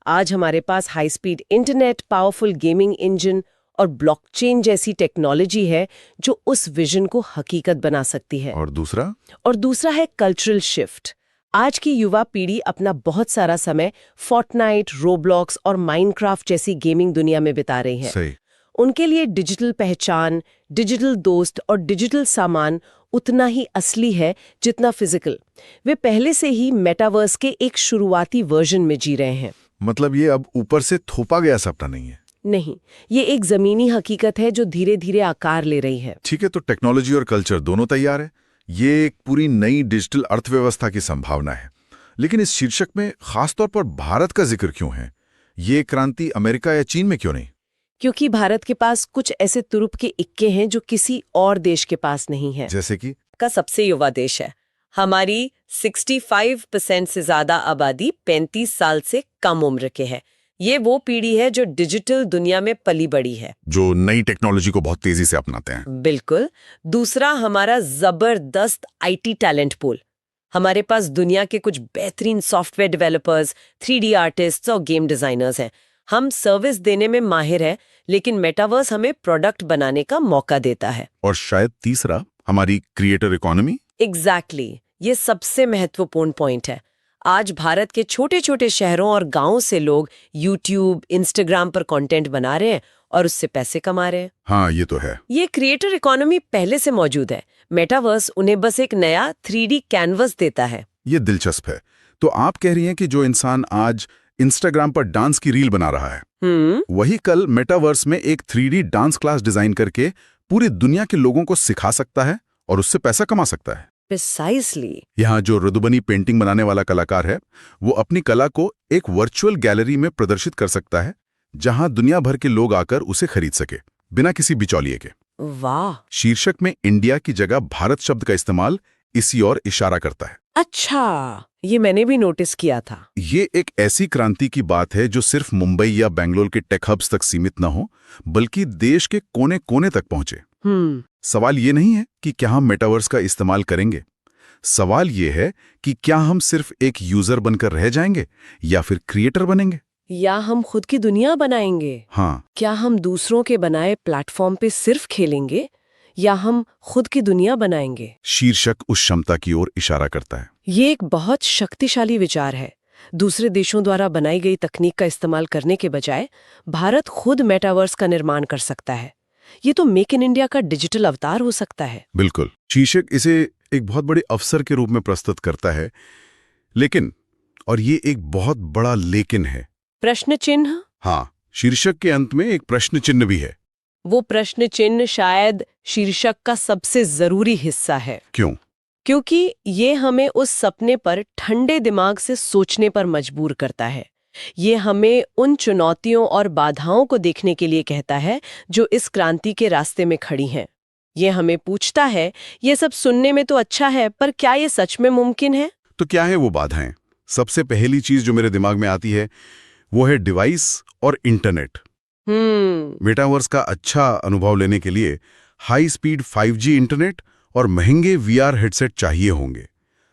[SPEAKER 2] आज हमारे पास high speed internet, powerful gaming engine और ब्लॉकचेन जैसी टेक्नोलॉजी है जो उस विजन को हकीकत बना सकती है।
[SPEAKER 5] और दूसरा?
[SPEAKER 2] और दूसरा है कल्चरल शिफ्ट। आज की युवा पीढ़ी अपना बहुत सारा समय फोर्टनाइट, रोब्लॉक्स और माइनक्राफ्ट जैसी गेमिंग दुनिया में बिता रही है।
[SPEAKER 5] सही।
[SPEAKER 2] उनके लिए डिजिटल पहचान, डिजिटल दोस्त और डिजिटल सामान उतना ही असली है जितना फिजिकल। वे पहले से ही मेटावर्स के एक शुरुआती वर्जन में जी रहे हैं।
[SPEAKER 5] मतलब ये अब ऊपर से थोपा गया सपना नहीं है?
[SPEAKER 2] नहीं, ये एक जमीनी हकीकत है जो धीरे धीरे आकार ले रही है।
[SPEAKER 5] ठीक है, तो टेक्नोलॉजी और कल्चर दोनों तैयार है। ये एक पूरी नई डिजिटल अर्थव्यवस्था की संभावना है। लेकिन इस शीर्षक में खासतौर पर भारत का जिक्र क्यों है? ये क्रांति अमेरिका या चीन में क्यों नहीं?
[SPEAKER 2] क्योंकि भारत के पास कुछ ऐसे तुरुप के इक्के हैं जो किसी और देश के पास नहीं है।
[SPEAKER 5] जैसे कि?
[SPEAKER 2] का सबसे युवा देश है। हमारी 65% से ज्यादा आबादी 35 साल से कम उम्र के है। ये वो पीढ़ी है जो डिजिटल दुनिया में पली बड़ी है,
[SPEAKER 5] जो नई टेक्नोलॉजी को बहुत तेजी से अपनाते हैं।
[SPEAKER 2] बिल्कुल। दूसरा, हमारा जबरदस्त IT टैलेंट पूल। हमारे पास दुनिया के कुछ बेहतरीन सॉफ्टवेयर डेवलपर्स, 3D आर्टिस्ट्स और गेम डिजाइनर्स हैं। हम सर्विस देने में माहिर हैं, लेकिन मेटावर्स हमें प्रोडक्ट बनाने का मौका देता है।
[SPEAKER 5] और शायद तीसरा, हमारी क्रिएटर इकोनॉमी।
[SPEAKER 2] एग्जैक्टली, ये सबसे महत्वपूर्ण पॉइंट है। आज भारत के छोटे छोटे शहरों और गांवों से लोग YouTube, Instagram पर कंटेंट बना रहे हैं और उससे पैसे कमा रहे हैं।
[SPEAKER 5] हाँ, ये तो है।
[SPEAKER 2] ये क्रिएटर इकोनॉमी पहले से मौजूद है। मेटावर्स उन्हें बस एक नया 3D कैनवस देता है।
[SPEAKER 5] ये दिलचस्प है। तो आप कह रही हैं कि जो इंसान आज इंस्टाग्राम पर डांस की रील बना रहा है, वही कल मेटावर्स में एक 3D डांस क्लास डिजाइन करके पूरी दुनिया के लोगों को सिखा सकता है और उससे पैसा कमा सकता है।
[SPEAKER 2] प्रिसाइसली।
[SPEAKER 5] यहाँ जो रुदबनी पेंटिंग बनाने वाला कलाकार है, वो अपनी कला को एक वर्चुअल गैलरी में प्रदर्शित कर सकता है, जहां दुनिया भर के लोग आकर उसे खरीद सके, बिना किसी बिचौलिए के।
[SPEAKER 2] वाह।
[SPEAKER 5] शीर्षक में इंडिया की जगह भारत शब्द का इस्तेमाल इसी ओर इशारा करता है।
[SPEAKER 2] अच्छा, ये मैंने भी नोटिस किया था।
[SPEAKER 5] ये एक ऐसी क्रांति की बात है जो सिर्फ मुंबई या बेंगलोर के टेक हब्स तक सीमित न हो, बल्कि देश के कोने कोने तक पहुंचे। सवाल ये नहीं है कि क्या हम मेटावर्स का इस्तेमाल करेंगे। सवाल ये है कि क्या हम सिर्फ एक यूजर बनकर रह जाएंगे या फिर क्रिएटर बनेंगे,
[SPEAKER 2] या हम खुद की दुनिया बनाएंगे।
[SPEAKER 5] हाँ,
[SPEAKER 2] क्या हम दूसरों के बनाए प्लेटफॉर्म पे सिर्फ खेलेंगे या हम खुद की दुनिया बनाएंगे।
[SPEAKER 5] शीर्षक उस क्षमता की ओर इशारा करता है।
[SPEAKER 2] ये एक बहुत शक्तिशाली विचार है। दूसरे देशों द्वारा बनाई गई तकनीक का इस्तेमाल करने के बजाय भारत खुद मेटावर्स का निर्माण कर सकता है। ये तो मेक इन इंडिया का डिजिटल अवतार हो सकता है।
[SPEAKER 5] बिल्कुल। शीर्षक इसे एक बहुत बड़े अवसर के रूप में प्रस्तुत करता है, लेकिन, और ये एक बहुत बड़ा लेकिन है।
[SPEAKER 2] प्रश्न चिन्ह।
[SPEAKER 5] हाँ, शीर्षक के अंत में एक प्रश्न चिन्ह भी है।
[SPEAKER 2] वो प्रश्न चिन्ह शायद शीर्षक का सबसे जरूरी हिस्सा है।
[SPEAKER 5] क्यों?
[SPEAKER 2] क्योंकि ये हमें उस सपने पर ठंडे दिमाग से सोचने पर मजबूर करता है। ये हमें उन चुनौतियों और बाधाओं को देखने के लिए कहता है जो इस क्रांति के रास्ते में खड़ी हैं। ये हमें पूछता है, ये सब सुनने में तो अच्छा है, पर क्या ये सच में मुमकिन है?
[SPEAKER 5] तो क्या है वो बाधाएं? सबसे पहली चीज जो मेरे दिमाग में आती है वो है डिवाइस और इंटरनेट। मेटावर्स का अच्छा अनुभव लेने के लिए हाई स्पीड 5G इंटरनेट और महंगे VR हेडसेट चाहिए होंगे।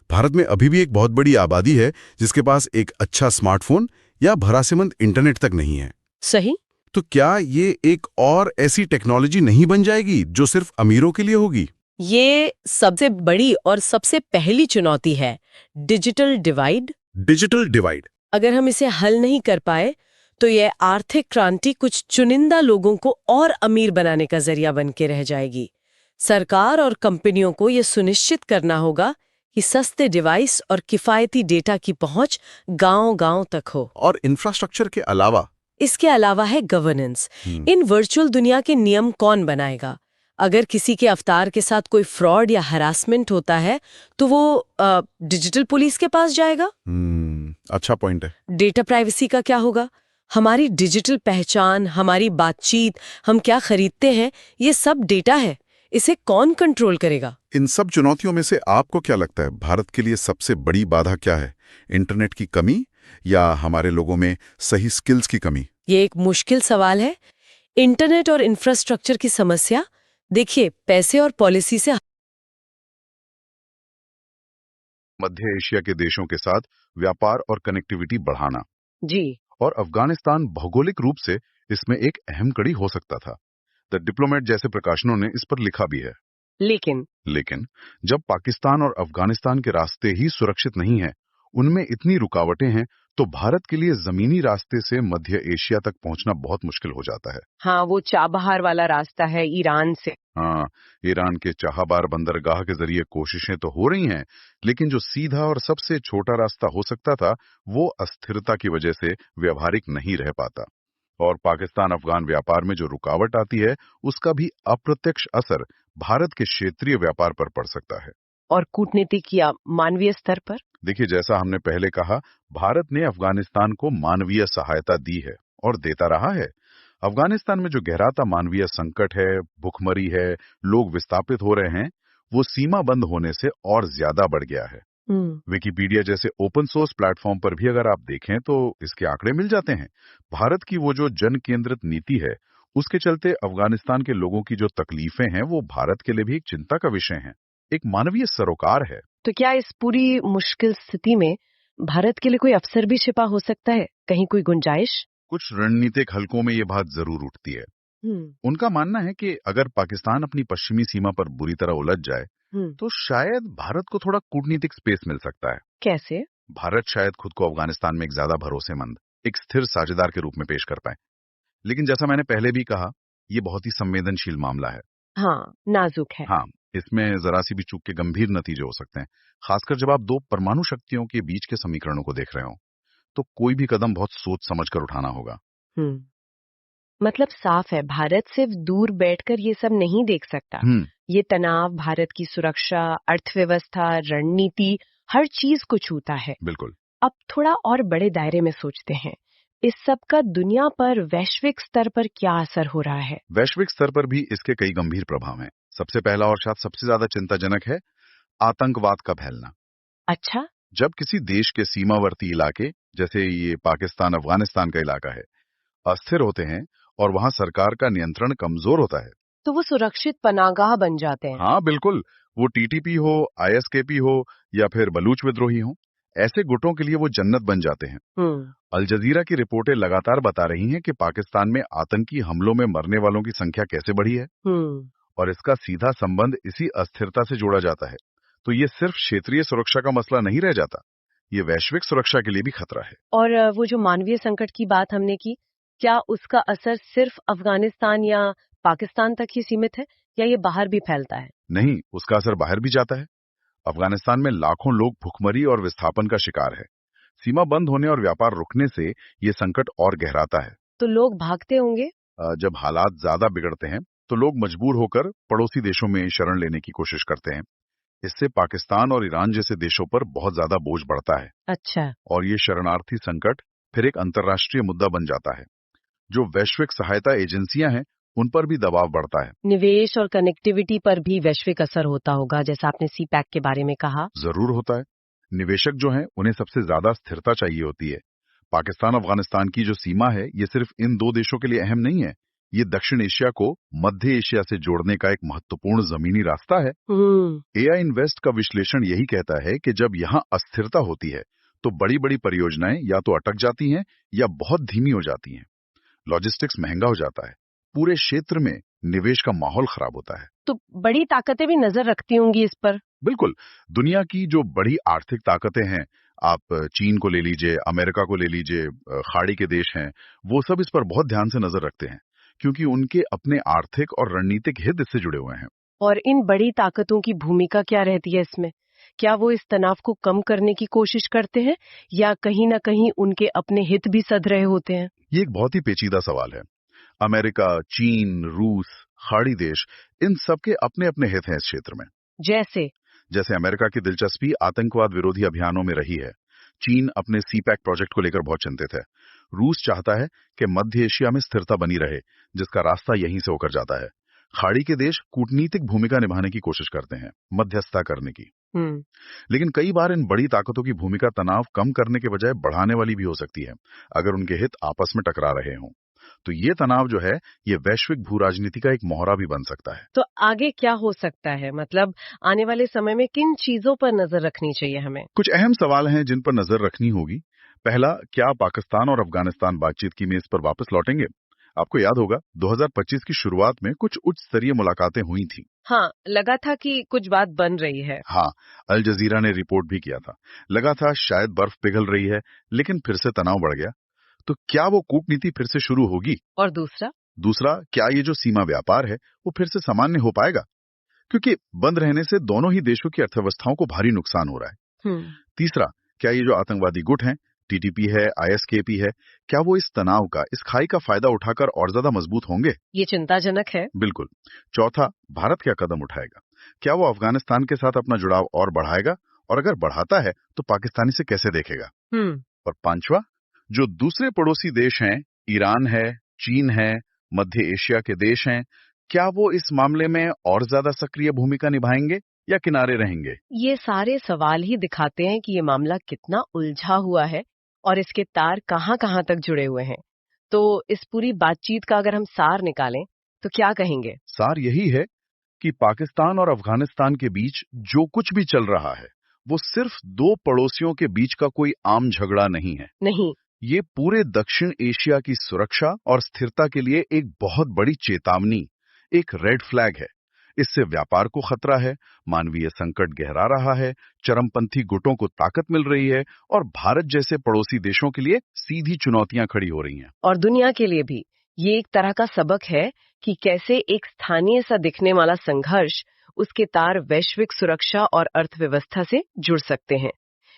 [SPEAKER 5] भारत में अभी भी एक बहुत बड़ी आबादी है जिसके पास एक अच्छा स्मार्टफोन या भरोसेमंद इंटरनेट तक नहीं है।
[SPEAKER 2] सही।
[SPEAKER 5] तो क्या ये एक और ऐसी टेक्नोलॉजी नहीं बन जाएगी जो सिर्फ अमीरों के लिए होगी?
[SPEAKER 2] ये सबसे बड़ी और सबसे पहली चुनौती है, डिजिटल डिवाइड।
[SPEAKER 5] Digital divide.
[SPEAKER 2] अगर हम इसे हल नहीं कर पाए तो यह आर्थिक क्रांति कुछ चुनिंदा लोगों को और अमीर बनाने का जरिया बन के रह जाएगी। सरकार और कंपनियों को यह सुनिश्चित करना होगा कि सस्ते डिवाइस और किफायती डेटा की पहुंच गांव-गांव तक हो।
[SPEAKER 5] और इंफ्रास्ट्रक्चर के अलावा
[SPEAKER 2] इसके अलावा है गवर्नेंस। इन वर्चुअल दुनिया के नियम कौन बनाएगा? अगर किसी के अवतार के साथ कोई फ्रॉड या हरासमेंट होता है तो वो डिजिटल पुलिस के पास जाएगा।
[SPEAKER 5] अच्छा पॉइंट है।
[SPEAKER 2] डेटा प्राइवेसी का क्या होगा? हमारी डिजिटल पहचान, हमारी बातचीत, हम क्या खरीदते हैं, ये सब डेटा है। इसे कौन कंट्रोल करेगा?
[SPEAKER 5] इन सब चुनौतियों में से आपको क्या लगता है भारत के लिए सबसे बड़ी बाधा क्या है? इंटरनेट की कमी या हमारे लोगों में सही स्किल्स की कमी?
[SPEAKER 2] ये एक मुश्किल सवाल है। इंटरनेट और इंफ्रास्ट्रक्चर की समस्या, देखिए, पैसे और पॉलिसी से
[SPEAKER 5] मध्य एशिया के देशों के साथ व्यापार और कनेक्टिविटी बढ़ाना,
[SPEAKER 2] जी।
[SPEAKER 5] और अफगानिस्तान भौगोलिक रूप से इसमें एक अहम कड़ी हो सकता था। द डिप्लोमेट जैसे प्रकाशनों ने इस पर लिखा भी है। लेकिन जब पाकिस्तान और अफगानिस्तान के रास्ते ही सुरक्षित नहीं हैं, उनमें इतनी रुकावटें हैं, तो भारत के लिए जमीनी रास्ते से मध्य एशिया तक पहुंचना बहुत मुश्किल हो जाता है।
[SPEAKER 2] हाँ, वो चाबहार वाला रास्ता है ईरान से।
[SPEAKER 5] हाँ, ईरान के चाहबार बंदरगाह के जरिए कोशिशें तो हो रही हैं, लेकिन जो सीधा और सबसे छोटा रास्ता हो सकता था, वो अस्थिरता की वजह से व्यवहारिक नहीं रह पाता। और पाकिस्तान अफगान व्यापार में जो रुकावट आती है, उसका भी अप्रत्यक्ष असर भारत के क्षेत्रीय व्यापार पर पड़ सकता है।
[SPEAKER 2] और कूटनीतिक या मानवीय स्तर पर?
[SPEAKER 5] देखिए, जैसा हमने पहले कहा, भारत ने अफगानिस्तान को मानवीय सहायता दी है और देता रहा है। अफगानिस्तान में जो गहराता मानवीय संकट है, भुखमरी है, लोग विस्थापित हो रहे हैं, वो सीमा बंद होने से और ज्यादा बढ़ गया है। विकिपीडिया जैसे ओपन सोर्स प्लेटफॉर्म पर भी अगर आप देखें तो इसके आंकड़े मिल जाते हैं। भारत की वो जो जन केंद्रित नीति है, उसके चलते अफगानिस्तान के लोगों की जो तकलीफें हैं, वो भारत के लिए भी एक चिंता का विषय है, एक मानवीय सरोकार है।
[SPEAKER 2] तो क्या इस पूरी मुश्किल स्थिति में भारत के लिए कोई अवसर भी छिपा हो सकता है? कहीं कोई गुंजाइश?
[SPEAKER 5] कुछ रणनीतिक हलकों में ये बात जरूर उठती है। उनका मानना है कि अगर पाकिस्तान अपनी पश्चिमी सीमा पर बुरी तरह उलझ जाए, तो शायद भारत को थोड़ा कूटनीतिक स्पेस मिल सकता है।
[SPEAKER 2] कैसे?
[SPEAKER 5] भारत शायद खुद को अफगानिस्तान में एक ज्यादा भरोसेमंद, एक स्थिर साझेदार के रूप में पेश कर पाए। लेकिन जैसा मैंने पहले भी कहा, ये बहुत ही संवेदनशील मामला है।
[SPEAKER 2] हाँ, नाजुक है।
[SPEAKER 5] हाँ, इसमें जरा सी भी चूक के गंभीर नतीजे हो सकते हैं, खासकर जब आप दो परमाणु शक्तियों के बीच के समीकरणों को देख रहे हो। तो कोई भी कदम बहुत सोच समझ कर उठाना होगा।
[SPEAKER 2] मतलब साफ है, भारत सिर्फ दूर बैठकर ये सब नहीं देख सकता। ये तनाव भारत की सुरक्षा, अर्थव्यवस्था, रणनीति, हर चीज को छूता है।
[SPEAKER 5] बिल्कुल।
[SPEAKER 2] अब थोड़ा और बड़े दायरे में सोचते हैं, इस सब का दुनिया पर वैश्विक स्तर पर क्या असर हो रहा है?
[SPEAKER 5] वैश्विक स्तर पर भी इसके कई गंभीर प्रभाव हैं। सबसे पहला और शायद सबसे ज्यादा चिंताजनक है आतंकवाद का फैलना।
[SPEAKER 2] अच्छा।
[SPEAKER 5] जब किसी देश के सीमावर्ती इलाके, जैसे ये पाकिस्तान अफगानिस्तान का इलाका है, अस्थिर होते हैं और वहां सरकार का नियंत्रण कमजोर होता है,
[SPEAKER 2] तो वो सुरक्षित पनागाह बन जाते हैं।
[SPEAKER 5] हाँ बिल्कुल, वो टीटीपी हो, आईएसकेपी हो या फिर बलूच विद्रोही हो, ऐसे गुटों के लिए वो जन्नत बन जाते हैं। अल जजीरा की रिपोर्टें लगातार बता रही हैं कि पाकिस्तान में आतंकी हमलों में मरने वालों की संख्या कैसे बढ़ी है, और इसका सीधा संबंध इसी अस्थिरता से जोड़ा जाता है। तो ये सिर्फ क्षेत्रीय सुरक्षा का मसला नहीं रह जाता, ये वैश्विक सुरक्षा के लिए भी खतरा है।
[SPEAKER 2] और वो जो मानवीय संकट की बात हमने की, क्या उसका असर सिर्फ अफगानिस्तान या पाकिस्तान तक ही सीमित है, या ये बाहर भी फैलता है?
[SPEAKER 5] नहीं, उसका असर बाहर भी जाता है। अफगानिस्तान में लाखों लोग भुखमरी और विस्थापन का शिकार है। सीमा बंद होने और व्यापार रुकने से ये संकट और गहराता है।
[SPEAKER 2] तो लोग भागते होंगे?
[SPEAKER 5] जब हालात ज्यादा बिगड़ते हैं तो लोग मजबूर होकर पड़ोसी देशों में शरण लेने की कोशिश करते हैं। इससे पाकिस्तान और ईरान जैसे देशों पर बहुत ज्यादा बोझ बढ़ता है।
[SPEAKER 2] अच्छा।
[SPEAKER 5] और ये शरणार्थी संकट फिर एक अंतर्राष्ट्रीय मुद्दा बन जाता है। जो वैश्विक सहायता एजेंसियां हैं, उन पर भी दबाव बढ़ता है।
[SPEAKER 2] निवेश और कनेक्टिविटी पर भी वैश्विक असर होता होगा, जैसा आपने सीपैक के बारे में कहा।
[SPEAKER 5] जरूर होता है। निवेशक जो हैं, उन्हें सबसे ज्यादा स्थिरता चाहिए होती है। पाकिस्तान अफगानिस्तान की जो सीमा है, ये सिर्फ इन दो देशों के लिए अहम नहीं है, ये दक्षिण एशिया को मध्य एशिया से जोड़ने का एक महत्वपूर्ण जमीनी रास्ता है। एआई इन्वेस्ट का विश्लेषण यही कहता है कि जब यहाँ अस्थिरता होती है तो बड़ी बड़ी परियोजनाएं या तो अटक जाती हैं या बहुत धीमी हो जाती हैं। लॉजिस्टिक्स महंगा हो जाता है, पूरे क्षेत्र में निवेश का माहौल खराब होता है।
[SPEAKER 2] तो बड़ी ताकतें भी नजर रखती होंगी इस पर?
[SPEAKER 5] बिल्कुल। दुनिया की जो बड़ी आर्थिक ताकतें हैं, आप चीन को ले लीजिए, अमेरिका को ले लीजिए, खाड़ी के देश हैं, वो सब इस पर बहुत ध्यान से नजर रखते हैं, क्योंकि उनके अपने आर्थिक और रणनीतिक हित इससे जुड़े हुए हैं।
[SPEAKER 2] और इन बड़ी ताकतों की भूमिका क्या रहती है इसमें? क्या वो इस तनाव को कम करने की कोशिश करते हैं, या कहीं ना कहीं उनके अपने हित भी सध रहे होते हैं?
[SPEAKER 5] ये एक बहुत ही पेचीदा सवाल है। अमेरिका, चीन, रूस, खाड़ी देश, इन सबके अपने अपने हित हैं इस क्षेत्र में। जैसे अमेरिका की दिलचस्पी आतंकवाद विरोधी अभियानों में रही है। चीन अपने सीपैक प्रोजेक्ट को लेकर बहुत चिंतित है। रूस चाहता है कि मध्य एशिया में स्थिरता बनी रहे, जिसका रास्ता यहीं से होकर जाता है। खाड़ी के देश कूटनीतिक भूमिका निभाने की कोशिश करते हैं, मध्यस्थता करने की। लेकिन कई बार इन बड़ी ताकतों की भूमिका तनाव कम करने के बजाय बढ़ाने वाली भी हो सकती है, अगर उनके हित आपस में टकरा रहे हों। तो ये तनाव जो है, ये वैश्विक भू राजनीति का एक मोहरा भी बन सकता है।
[SPEAKER 2] तो आगे क्या हो सकता है? मतलब आने वाले समय में किन चीजों पर नजर रखनी चाहिए हमें?
[SPEAKER 5] कुछ अहम सवाल हैं जिन पर नजर रखनी होगी। पहला, क्या पाकिस्तान और अफगानिस्तान बातचीत की मेज पर वापस लौटेंगे? आपको याद होगा 2025 की शुरुआत में कुछ उच्च स्तरीय मुलाकातें हुई थी।
[SPEAKER 2] हाँ, लगा था कि कुछ बात बन रही है।
[SPEAKER 5] हाँ, अल जजीरा ने रिपोर्ट भी किया था। लगा था शायद बर्फ पिघल रही है, लेकिन फिर से तनाव बढ़ गया। तो क्या वो कूटनीति फिर से शुरू होगी?
[SPEAKER 2] और दूसरा, क्या ये जो सीमा व्यापार है वो फिर से सामान्य हो पाएगा? क्योंकि बंद रहने से दोनों ही देशों की अर्थव्यवस्थाओं को भारी नुकसान हो रहा है। तीसरा, क्या ये जो आतंकवादी गुट हैं, टीटीपी है, आईएसकेपी है, क्या वो इस तनाव का, इस खाई का फायदा उठाकर और ज्यादा मजबूत होंगे? ये चिंताजनक है।
[SPEAKER 5] बिल्कुल। चौथा, भारत क्या कदम उठाएगा? क्या वो अफगानिस्तान के साथ अपना जुड़ाव और बढ़ाएगा, और अगर बढ़ाता है तो पाकिस्तानी से कैसे देखेगा? और पांचवा, जो दूसरे पड़ोसी देश हैं, ईरान है, चीन है, मध्य एशिया के देश हैं, क्या वो इस मामले में और ज्यादा सक्रिय भूमिका निभाएंगे या किनारे रहेंगे?
[SPEAKER 2] ये सारे सवाल ही दिखाते हैं कि ये मामला कितना उलझा हुआ है और इसके तार कहां कहां तक जुड़े हुए हैं। तो इस पूरी बातचीत का अगर हम सार निकालें तो क्या कहेंगे?
[SPEAKER 5] सार यही है कि पाकिस्तान और अफगानिस्तान के बीच जो कुछ भी चल रहा है, वो सिर्फ दो पड़ोसियों के बीच का कोई आम झगड़ा नहीं है।
[SPEAKER 2] नहीं,
[SPEAKER 5] ये पूरे दक्षिण एशिया की सुरक्षा और स्थिरता के लिए एक बहुत बड़ी चेतावनी, एक रेड फ्लैग है। इससे व्यापार को खतरा है, मानवीय संकट गहरा रहा है, चरमपंथी गुटों को ताकत मिल रही है, और भारत जैसे पड़ोसी देशों के लिए सीधी चुनौतियां खड़ी हो रही हैं।
[SPEAKER 2] और दुनिया के लिए भी ये एक तरह का सबक है कि कैसे एक स्थानीय सा दिखने वाला संघर्ष उसके तार वैश्विक सुरक्षा और अर्थव्यवस्था से जुड़ सकते हैं।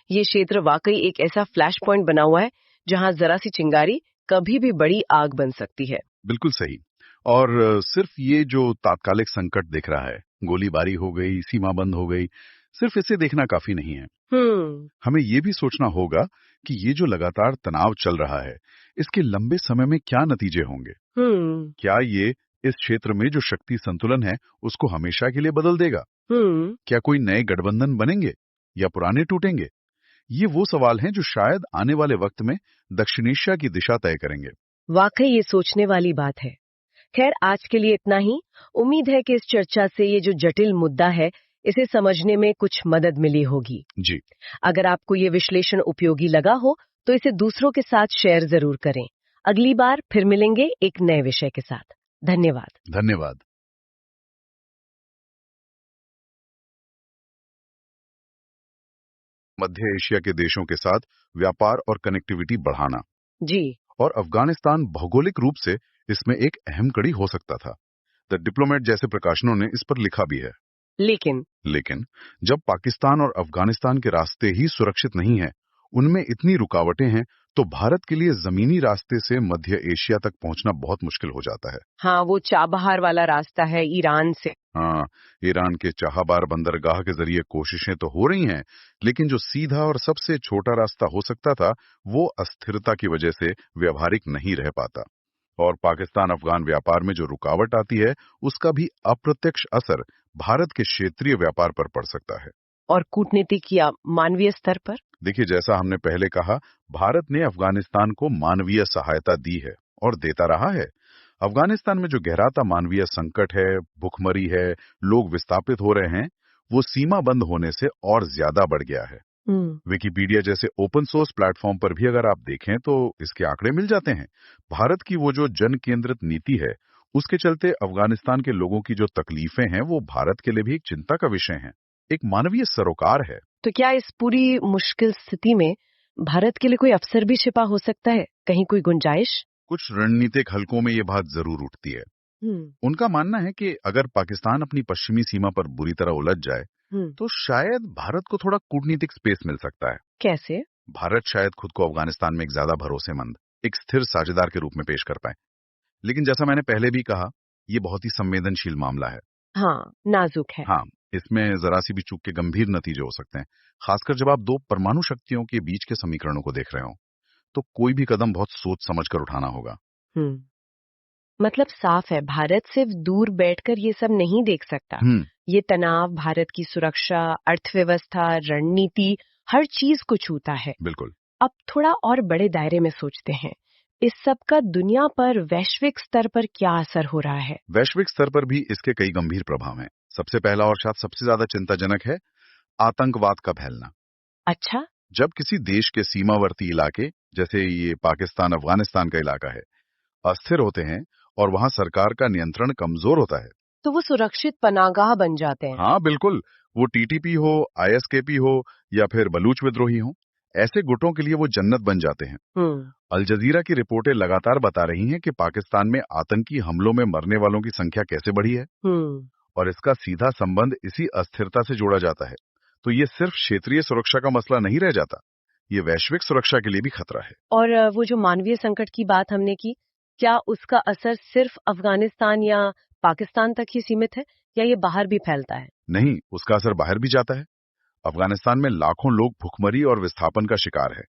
[SPEAKER 2] ये क्षेत्र वाकई एक ऐसा फ्लैश पॉइंट बना हुआ है जहां जरा सी चिंगारी कभी भी बड़ी आग बन सकती है।
[SPEAKER 5] बिल्कुल सही। और सिर्फ ये जो तात्कालिक संकट दिख रहा है, गोलीबारी हो गई, सीमा बंद हो गई, सिर्फ इसे देखना काफी नहीं है। हमें ये भी सोचना होगा कि ये जो लगातार तनाव चल रहा है, इसके लंबे समय में क्या नतीजे होंगे। क्या ये इस क्षेत्र में जो शक्ति संतुलन है उसको हमेशा के लिए बदल देगा? क्या कोई नए गठबंधन बनेंगे या पुराने टूटेंगे? ये वो सवाल हैं जो शायद आने वाले वक्त में दक्षिण एशिया की दिशा तय करेंगे।
[SPEAKER 2] वाकई ये सोचने वाली बात है। खैर, आज के लिए इतना ही। उम्मीद है कि इस चर्चा से ये जो जटिल मुद्दा है इसे समझने में कुछ मदद मिली होगी।
[SPEAKER 5] जी,
[SPEAKER 2] अगर आपको ये विश्लेषण उपयोगी लगा हो तो इसे दूसरों के साथ शेयर जरूर करें। अगली बार फिर मिलेंगे एक नए विषय के साथ। धन्यवाद।
[SPEAKER 5] धन्यवाद। मध्य एशिया के देशों के साथ व्यापार और कनेक्टिविटी बढ़ाना,
[SPEAKER 2] जी।
[SPEAKER 5] और अफगानिस्तान भौगोलिक रूप से इसमें एक अहम कड़ी हो सकता था। द डिप्लोमेट जैसे प्रकाशनों ने इस पर लिखा भी है। लेकिन जब पाकिस्तान और अफगानिस्तान के रास्ते ही सुरक्षित नहीं हैं, उनमें इतनी रुकावटें हैं, तो भारत के लिए जमीनी रास्ते से मध्य एशिया तक पहुंचना बहुत मुश्किल हो जाता है।
[SPEAKER 2] हाँ, वो चाबहार वाला रास्ता है ईरान से।
[SPEAKER 5] हाँ, ईरान के चाहबार बंदरगाह के जरिए कोशिशें तो हो रही हैं, लेकिन जो सीधा और सबसे छोटा रास्ता हो सकता था, वो अस्थिरता की वजह से व्यवहारिक नहीं रह पाता। और पाकिस्तान अफगान व्यापार में जो रुकावट आती है, उसका भी अप्रत्यक्ष असर भारत के क्षेत्रीय व्यापार पर पड़ सकता है।
[SPEAKER 2] और कूटनीतिक या मानवीय स्तर पर?
[SPEAKER 5] देखिए, जैसा हमने पहले कहा, भारत ने अफगानिस्तान को मानवीय सहायता दी है और देता रहा है। अफगानिस्तान में जो गहराता मानवीय संकट है, भुखमरी है, लोग विस्थापित हो रहे हैं, वो सीमा बंद होने से और ज्यादा बढ़ गया है। विकिपीडिया जैसे ओपन सोर्स प्लेटफॉर्म पर भी अगर आप देखें तो इसके आंकड़े मिल जाते हैं। भारत की वो जो जन केंद्रित नीति है, उसके चलते अफगानिस्तान के लोगों की जो तकलीफें हैं, वो भारत के लिए भी एक चिंता का विषय है, एक मानवीय सरोकार है।
[SPEAKER 2] तो क्या इस पूरी मुश्किल स्थिति में भारत के लिए कोई अवसर भी छिपा हो सकता है? कहीं कोई गुंजाइश?
[SPEAKER 5] कुछ रणनीतिक हलकों में ये बात जरूर उठती है। उनका मानना है कि अगर पाकिस्तान अपनी पश्चिमी सीमा पर बुरी तरह उलझ जाए, तो शायद भारत को थोड़ा कूटनीतिक स्पेस मिल सकता है।
[SPEAKER 2] कैसे?
[SPEAKER 5] भारत शायद खुद को अफगानिस्तान में एक ज्यादा भरोसेमंद, एक स्थिर साझेदार के रूप में पेश कर पाए। लेकिन जैसा मैंने पहले भी कहा, ये बहुत ही संवेदनशील मामला है।
[SPEAKER 2] हाँ, नाजुक है।
[SPEAKER 5] हाँ, इसमें जरा सी भी चूक के गंभीर नतीजे हो सकते हैं, खासकर जब आप दो परमाणु शक्तियों के बीच के समीकरणों को देख रहे हो। तो कोई भी कदम बहुत सोच समझ कर उठाना होगा।
[SPEAKER 2] मतलब साफ है, भारत सिर्फ दूर बैठकर ये सब नहीं देख सकता। ये तनाव भारत की सुरक्षा, अर्थव्यवस्था, रणनीति, हर चीज को छूता है।
[SPEAKER 5] बिल्कुल।
[SPEAKER 2] अब थोड़ा और बड़े दायरे में सोचते हैं, इस सब का दुनिया पर, वैश्विक स्तर पर क्या असर हो रहा है?
[SPEAKER 5] वैश्विक स्तर पर भी इसके कई गंभीर प्रभाव हैं। सबसे पहला और शायद सबसे ज्यादा चिंताजनक है आतंकवाद का फैलना।
[SPEAKER 2] अच्छा?
[SPEAKER 5] जब किसी देश के सीमावर्ती इलाके, जैसे ये पाकिस्तान अफगानिस्तान का इलाका है, अस्थिर होते हैं और वहां सरकार का नियंत्रण कमजोर होता है,
[SPEAKER 2] तो वो सुरक्षित पनाहगाह बन जाते हैं।
[SPEAKER 5] हाँ बिल्कुल, वो टीटीपी हो, आईएसकेपी हो या फिर बलूच विद्रोही हो, ऐसे गुटों के लिए वो जन्नत बन जाते हैं। अल जजीरा की रिपोर्टें लगातार बता रही हैं कि पाकिस्तान में आतंकी हमलों में मरने वालों की संख्या कैसे बढ़ी है, और इसका सीधा संबंध इसी अस्थिरता से जोड़ा जाता है। तो ये सिर्फ क्षेत्रीय सुरक्षा का मसला नहीं रह जाता, ये वैश्विक सुरक्षा के लिए भी खतरा है।
[SPEAKER 2] और वो जो मानवीय संकट की बात हमने की, क्या उसका असर सिर्फ अफगानिस्तान या पाकिस्तान तक ही सीमित है या ये बाहर भी फैलता है?
[SPEAKER 5] नहीं, उसका असर बाहर भी जाता है। अफगानिस्तान में लाखों लोग भुखमरी और विस्थापन का शिकार है।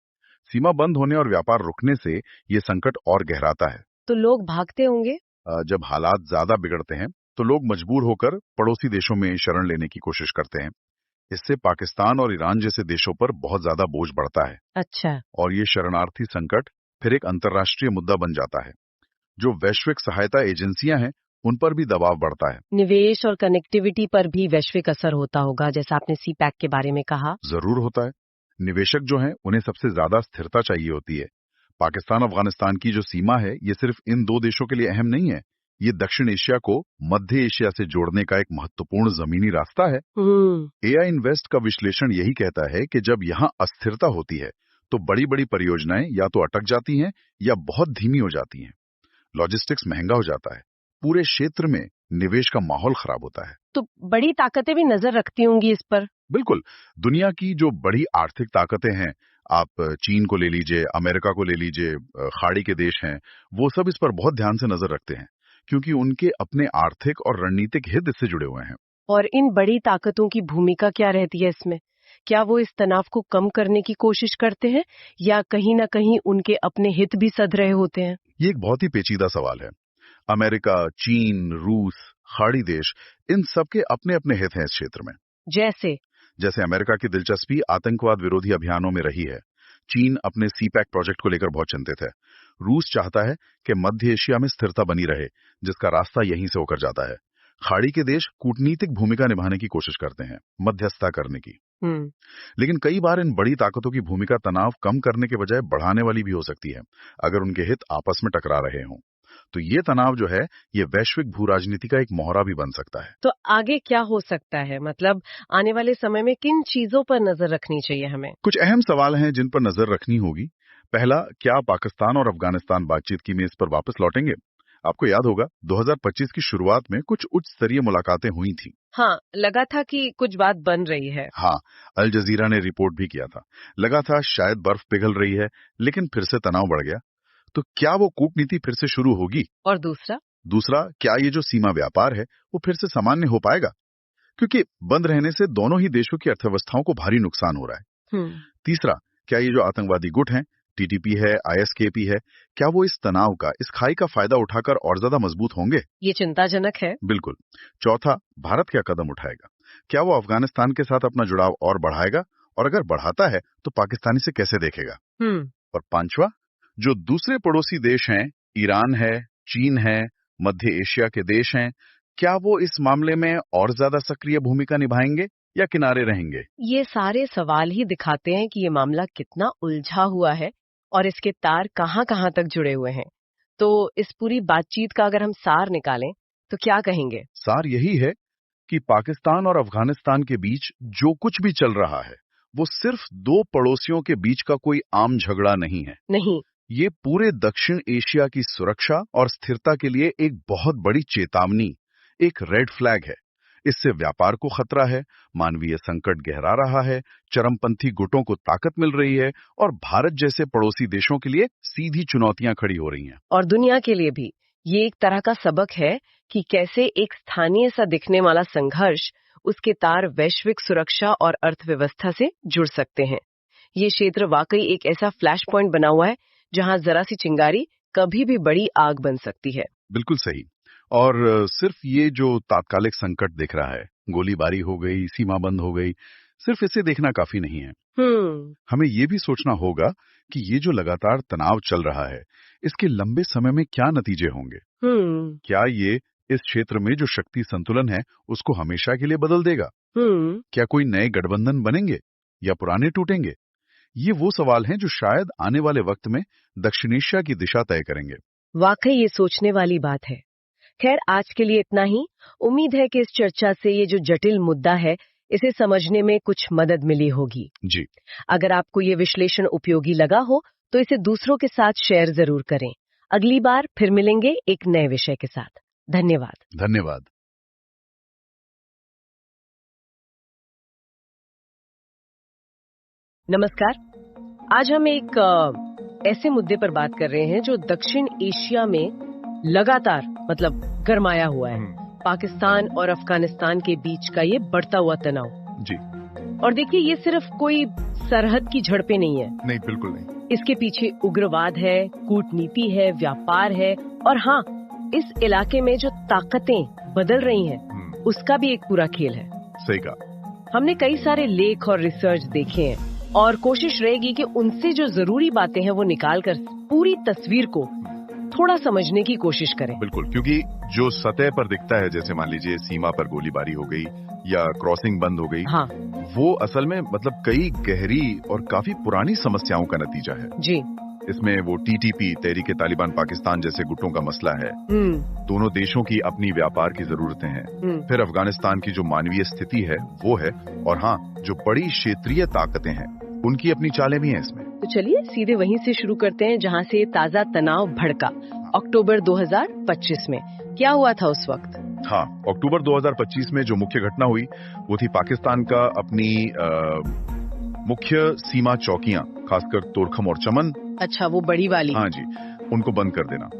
[SPEAKER 5] सीमा बंद होने और व्यापार रुकने से ये संकट और गहराता है।
[SPEAKER 2] तो लोग भागते होंगे?
[SPEAKER 5] जब हालात ज्यादा बिगड़ते हैं तो लोग मजबूर होकर पड़ोसी देशों में शरण लेने की कोशिश करते हैं। इससे पाकिस्तान और ईरान जैसे देशों पर बहुत ज्यादा बोझ बढ़ता है।
[SPEAKER 2] अच्छा।
[SPEAKER 5] और ये शरणार्थी संकट फिर एक अंतर्राष्ट्रीय मुद्दा बन जाता है। जो वैश्विक सहायता एजेंसियां हैं, उन पर भी दबाव बढ़ता है।
[SPEAKER 2] निवेश और कनेक्टिविटी पर भी वैश्विक असर होता होगा, जैसा आपने सीपैक के बारे में कहा।
[SPEAKER 5] जरूर होता है। निवेशक जो हैं, उन्हें सबसे ज्यादा स्थिरता चाहिए होती है। पाकिस्तान अफगानिस्तान की जो सीमा है, ये सिर्फ इन दो देशों के लिए अहम नहीं है, ये दक्षिण एशिया को मध्य एशिया से जोड़ने का एक महत्वपूर्ण जमीनी रास्ता है। एआई इन्वेस्ट का विश्लेषण यही कहता है कि जब यहाँ अस्थिरता होती है तो बड़ी बड़ी परियोजनाएं या तो अटक जाती हैं या बहुत धीमी हो जाती हैं। लॉजिस्टिक्स महंगा हो जाता है, पूरे क्षेत्र में निवेश का माहौल खराब होता है।
[SPEAKER 2] तो बड़ी ताकतें भी नजर रखती होंगी इस पर।
[SPEAKER 5] बिल्कुल, दुनिया की जो बड़ी आर्थिक ताकतें हैं, आप चीन को ले लीजिए, अमेरिका को ले लीजिए, खाड़ी के देश हैं, वो सब इस पर बहुत ध्यान से नजर रखते हैं, क्योंकि उनके अपने आर्थिक और रणनीतिक हित इससे जुड़े हुए हैं।
[SPEAKER 2] और इन बड़ी ताकतों की भूमिका क्या रहती है इसमें? क्या वो इस तनाव को कम करने की कोशिश करते हैं या कहीं ना कहीं उनके अपने हित भी सध रहे होते हैं?
[SPEAKER 5] ये एक बहुत ही पेचीदा सवाल है। अमेरिका, चीन, रूस, खाड़ी देश, इन सबके अपने अपने हित हैं इस क्षेत्र में।
[SPEAKER 2] जैसे
[SPEAKER 5] अमेरिका की दिलचस्पी आतंकवाद विरोधी अभियानों में रही है। चीन अपने सीपैक प्रोजेक्ट को लेकर बहुत चिंतित है। रूस चाहता है कि मध्य एशिया में स्थिरता बनी रहे, जिसका रास्ता यहीं से होकर जाता है। खाड़ी के देश कूटनीतिक भूमिका निभाने की कोशिश करते हैं, मध्यस्थता करने की। लेकिन कई बार इन बड़ी ताकतों की भूमिका तनाव कम करने के बजाय बढ़ाने वाली भी हो सकती है, अगर उनके हित आपस में टकरा रहे हों। तो ये तनाव जो है, ये वैश्विक भू राजनीति का एक मोहरा भी बन सकता है।
[SPEAKER 2] तो आगे क्या हो सकता है? मतलब आने वाले समय में किन चीजों पर नजर रखनी चाहिए हमें?
[SPEAKER 5] कुछ अहम सवाल हैं जिन पर नजर रखनी होगी। पहला, क्या पाकिस्तान और अफगानिस्तान बातचीत की मेज पर वापस लौटेंगे? आपको याद होगा 2025 की शुरुआत में कुछ उच्च स्तरीय मुलाकातें हुई थी।
[SPEAKER 2] हाँ, लगा था कि कुछ बात बन रही है।
[SPEAKER 5] हाँ, अल जजीरा ने रिपोर्ट भी किया था। लगा था शायद बर्फ पिघल रही है, लेकिन फिर से तनाव बढ़ गया। तो क्या वो कूटनीति फिर से शुरू होगी?
[SPEAKER 2] और दूसरा, क्या ये जो सीमा व्यापार है वो फिर से सामान्य हो पाएगा? क्योंकि बंद रहने से दोनों ही देशों की अर्थव्यवस्थाओं को भारी नुकसान हो रहा है। तीसरा, क्या ये जो आतंकवादी गुट हैं, टीटीपी है, आईएसकेपी है, क्या वो इस तनाव का, इस खाई का फायदा उठाकर और ज्यादा मजबूत होंगे? ये चिंताजनक है।
[SPEAKER 5] बिल्कुल। चौथा, भारत क्या कदम उठाएगा? क्या वो अफगानिस्तान के साथ अपना जुड़ाव और बढ़ाएगा? और अगर बढ़ाता है तो पाकिस्तानी से कैसे देखेगा? और पांचवा, जो दूसरे पड़ोसी देश हैं, ईरान है, चीन है, मध्य एशिया के देश हैं, क्या वो इस मामले में और ज्यादा सक्रिय भूमिका निभाएंगे या किनारे रहेंगे?
[SPEAKER 2] ये सारे सवाल ही दिखाते हैं कि ये मामला कितना उलझा हुआ है और इसके तार कहाँ कहाँ तक जुड़े हुए हैं। तो इस पूरी बातचीत का अगर हम सार निकालें तो क्या कहेंगे?
[SPEAKER 5] सार यही है कि पाकिस्तान और अफगानिस्तान के बीच जो कुछ भी चल रहा है, वो सिर्फ दो पड़ोसियों के बीच का कोई आम झगड़ा नहीं है।
[SPEAKER 2] नहीं,
[SPEAKER 5] ये पूरे दक्षिण एशिया की सुरक्षा और स्थिरता के लिए एक बहुत बड़ी चेतावनी, एक रेड फ्लैग है। इससे व्यापार को खतरा है, मानवीय संकट गहरा रहा है, चरमपंथी गुटों को ताकत मिल रही है और भारत जैसे पड़ोसी देशों के लिए सीधी चुनौतियां खड़ी हो रही हैं।
[SPEAKER 2] और दुनिया के लिए भी ये एक तरह का सबक है कि कैसे एक स्थानीय सा दिखने वाला संघर्ष, उसके तार वैश्विक सुरक्षा और अर्थव्यवस्था से जुड़ सकते हैं। ये क्षेत्र वाकई एक ऐसा फ्लैश पॉइंट बना हुआ है जहां जरा सी चिंगारी कभी भी बड़ी आग बन सकती है।
[SPEAKER 5] बिल्कुल सही। और सिर्फ ये जो तात्कालिक संकट दिख रहा है, गोलीबारी हो गई, सीमा बंद हो गई, सिर्फ इसे देखना काफी नहीं है। हमें ये भी सोचना होगा कि ये जो लगातार तनाव चल रहा है, इसके लंबे समय में क्या नतीजे होंगे। क्या ये इस क्षेत्र में जो शक्ति संतुलन है उसको हमेशा के लिए बदल देगा? क्या कोई नए गठबंधन बनेंगे या पुराने टूटेंगे? ये वो सवाल हैं जो शायद आने वाले वक्त में दक्षिण एशिया की दिशा तय करेंगे।
[SPEAKER 2] वाकई ये सोचने वाली बात है। खैर, आज के लिए इतना ही। उम्मीद है कि इस चर्चा से ये जो जटिल मुद्दा है, इसे समझने में कुछ मदद मिली होगी।
[SPEAKER 5] जी।
[SPEAKER 2] अगर आपको ये विश्लेषण उपयोगी लगा हो तो इसे दूसरों के साथ शेयर जरूर करें। अगली बार फिर मिलेंगे एक नए विषय के साथ। धन्यवाद। नमस्कार। आज हम एक ऐसे मुद्दे पर बात कर रहे हैं जो दक्षिण एशिया में लगातार गरमाया हुआ है। पाकिस्तान और अफगानिस्तान के बीच का ये बढ़ता हुआ तनाव।
[SPEAKER 5] जी।
[SPEAKER 2] और देखिए, ये सिर्फ कोई सरहद की झड़पें नहीं है।
[SPEAKER 5] नहीं, बिल्कुल नहीं।
[SPEAKER 2] इसके पीछे उग्रवाद है, कूटनीति है, व्यापार है और हाँ, इस इलाके में जो ताकतें बदल रही हैं, उसका भी एक पूरा खेल है।
[SPEAKER 5] सही कहा।
[SPEAKER 2] हमने कई सारे लेख और रिसर्च देखे हैं और कोशिश रहेगी कि उनसे जो जरूरी बातें हैं वो निकालकर पूरी तस्वीर को थोड़ा समझने की कोशिश करें।
[SPEAKER 5] बिल्कुल, क्योंकि जो सतह पर दिखता है, जैसे मान लीजिए सीमा पर गोलीबारी हो गई या क्रॉसिंग बंद हो गई,
[SPEAKER 2] हाँ,
[SPEAKER 5] वो असल में कई गहरी और काफी पुरानी समस्याओं का नतीजा है।
[SPEAKER 2] जी।
[SPEAKER 5] इसमें वो टीटीपी, तहरीके तालिबान पाकिस्तान जैसे गुटों का मसला है। दोनों देशों की अपनी व्यापार की जरूरतें हैं। फिर अफगानिस्तान की जो मानवीय स्थिति है वो है, और हाँ, जो बड़ी क्षेत्रीय ताकतें हैं उनकी अपनी चालें भी हैं इसमें।
[SPEAKER 2] तो चलिए सीधे वहीं से शुरू करते हैं जहां से ताजा तनाव भड़का। अक्टूबर 2025 में क्या हुआ था उस वक्त?
[SPEAKER 5] हाँ, अक्टूबर 2025 में जो मुख्य घटना हुई वो थी पाकिस्तान का अपनी मुख्य सीमा चौकियां, खासकर तोरखम और चमन,
[SPEAKER 2] अच्छा, वो बड़ी वाली।
[SPEAKER 5] हाँ जी, उनको बंद कर देना।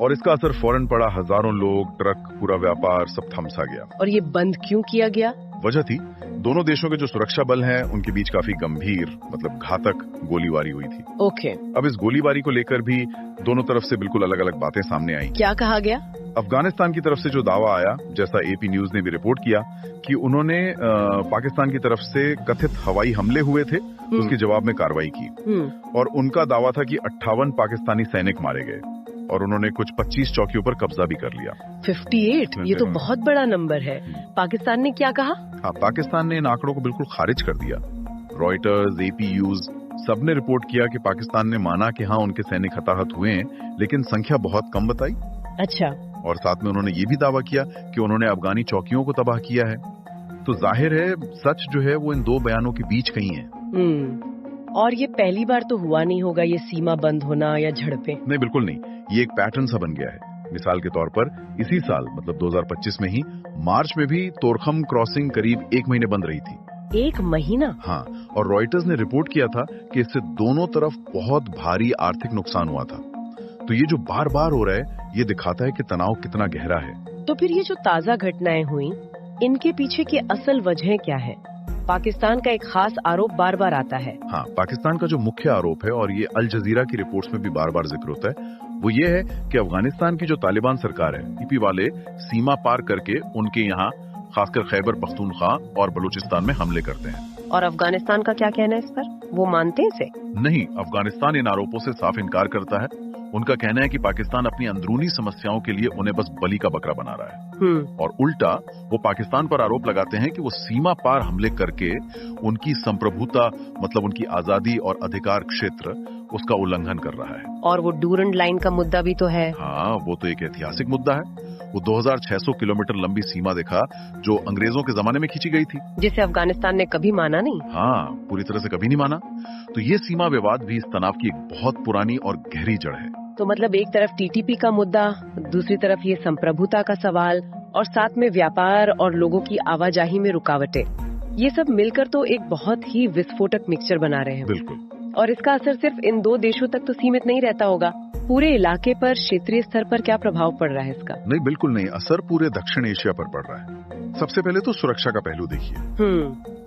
[SPEAKER 5] और इसका असर फौरन पड़ा, हजारों लोग, ट्रक, पूरा व्यापार सब थम सा गया।
[SPEAKER 2] और ये बंद क्यों किया गया?
[SPEAKER 5] वजह थी दोनों देशों के जो सुरक्षा बल हैं उनके बीच काफी गंभीर, मतलब घातक गोलीबारी हुई थी।
[SPEAKER 2] ओके।
[SPEAKER 5] अब इस गोलीबारी को लेकर भी दोनों तरफ से बिल्कुल अलग अलग बातें सामने आई।
[SPEAKER 2] क्या कहा गया?
[SPEAKER 5] अफगानिस्तान की तरफ से जो दावा आया, जैसा एपी न्यूज ने भी रिपोर्ट किया, कि उन्होंने पाकिस्तान की तरफ से कथित हवाई हमले हुए थे, उसके जवाब में कार्रवाई की। और उनका दावा था कि 58 पाकिस्तानी सैनिक मारे गए और उन्होंने कुछ 25 चौकियों पर कब्जा भी कर लिया।
[SPEAKER 2] 58? ये तो बहुत बड़ा नंबर है। पाकिस्तान ने क्या कहा?
[SPEAKER 5] हाँ, पाकिस्तान ने इन आंकड़ों को बिल्कुल खारिज कर दिया। रॉयटर्स, एपी न्यूज सबने रिपोर्ट किया कि पाकिस्तान ने माना कि हाँ, उनके सैनिक हताहत हुए हैं, लेकिन संख्या बहुत कम बताई।
[SPEAKER 2] अच्छा।
[SPEAKER 5] और साथ में उन्होंने ये भी दावा किया कि उन्होंने अफगानी चौकियों को तबाह किया है। तो जाहिर है सच जो है वो इन दो बयानों के बीच कहीं है।
[SPEAKER 2] और ये पहली बार तो हुआ नहीं होगा, ये सीमा बंद होना या झड़पें?
[SPEAKER 5] नहीं, बिल्कुल नहीं। ये एक पैटर्न सा बन गया है। मिसाल के तौर पर इसी साल, मतलब 2025 में ही मार्च में भी तोरखम क्रॉसिंग करीब 1 महीने बंद रही थी।
[SPEAKER 2] 1 महीना?
[SPEAKER 5] हाँ, और रॉयटर्स ने रिपोर्ट किया था कि इससे दोनों तरफ बहुत भारी आर्थिक नुकसान हुआ था। तो ये जो बार बार हो रहा है, ये दिखाता है कि तनाव कितना गहरा है।
[SPEAKER 2] तो फिर ये जो ताजा घटनाएं हुई, इनके पीछे की असल वजह क्या है? पाकिस्तान का एक खास आरोप बार बार आता है।
[SPEAKER 5] हाँ, पाकिस्तान का जो मुख्य आरोप है, और ये अल जजीरा की रिपोर्ट्स में भी बार बार जिक्र होता है, वो ये है कि अफगानिस्तान की जो तालिबान सरकार है, ईपी वाले सीमा पार करके उनके यहाँ खासकर खैबर पख्तूनख्वा और बलूचिस्तान में हमले करते हैं।
[SPEAKER 2] और अफगानिस्तान का क्या कहना है इस पर? वो मानते हैं इसे?
[SPEAKER 5] नहीं, अफगानिस्तान इन आरोपों से साफ इनकार करता है। उनका कहना है कि पाकिस्तान अपनी अंदरूनी समस्याओं के लिए उन्हें बस बलि का बकरा बना रहा है। और उल्टा वो पाकिस्तान पर आरोप लगाते हैं कि वो सीमा पार हमले करके उनकी संप्रभुता, मतलब उनकी आजादी और अधिकार क्षेत्र, उसका उल्लंघन कर रहा है।
[SPEAKER 2] और वो डूरंड लाइन का मुद्दा भी तो है।
[SPEAKER 5] हाँ, वो तो एक ऐतिहासिक मुद्दा है। वो 2600 किलोमीटर लंबी सीमा देखा, जो अंग्रेजों के जमाने में खींची गई थी,
[SPEAKER 2] जिसे अफगानिस्तान ने कभी माना नहीं।
[SPEAKER 5] हाँ, पूरी तरह से कभी नहीं माना। तो ये सीमा विवाद भी इस तनाव की एक बहुत पुरानी और गहरी जड़ है।
[SPEAKER 2] तो मतलब एक तरफ टीटीपी का मुद्दा, दूसरी तरफ ये संप्रभुता का सवाल, और साथ में व्यापार और लोगों की आवाजाही में रुकावटें, ये सब मिलकर तो एक बहुत ही विस्फोटक मिक्सचर बना रहे हैं।
[SPEAKER 5] बिल्कुल।
[SPEAKER 2] और इसका असर सिर्फ इन 2 देशों तक तो सीमित नहीं रहता होगा, पूरे इलाके पर, क्षेत्रीय स्तर पर क्या प्रभाव पड़ रहा है इसका?
[SPEAKER 5] नहीं, बिल्कुल नहीं। असर पूरे दक्षिण एशिया पर पड़ रहा है। सबसे पहले तो सुरक्षा का पहलू देखिए।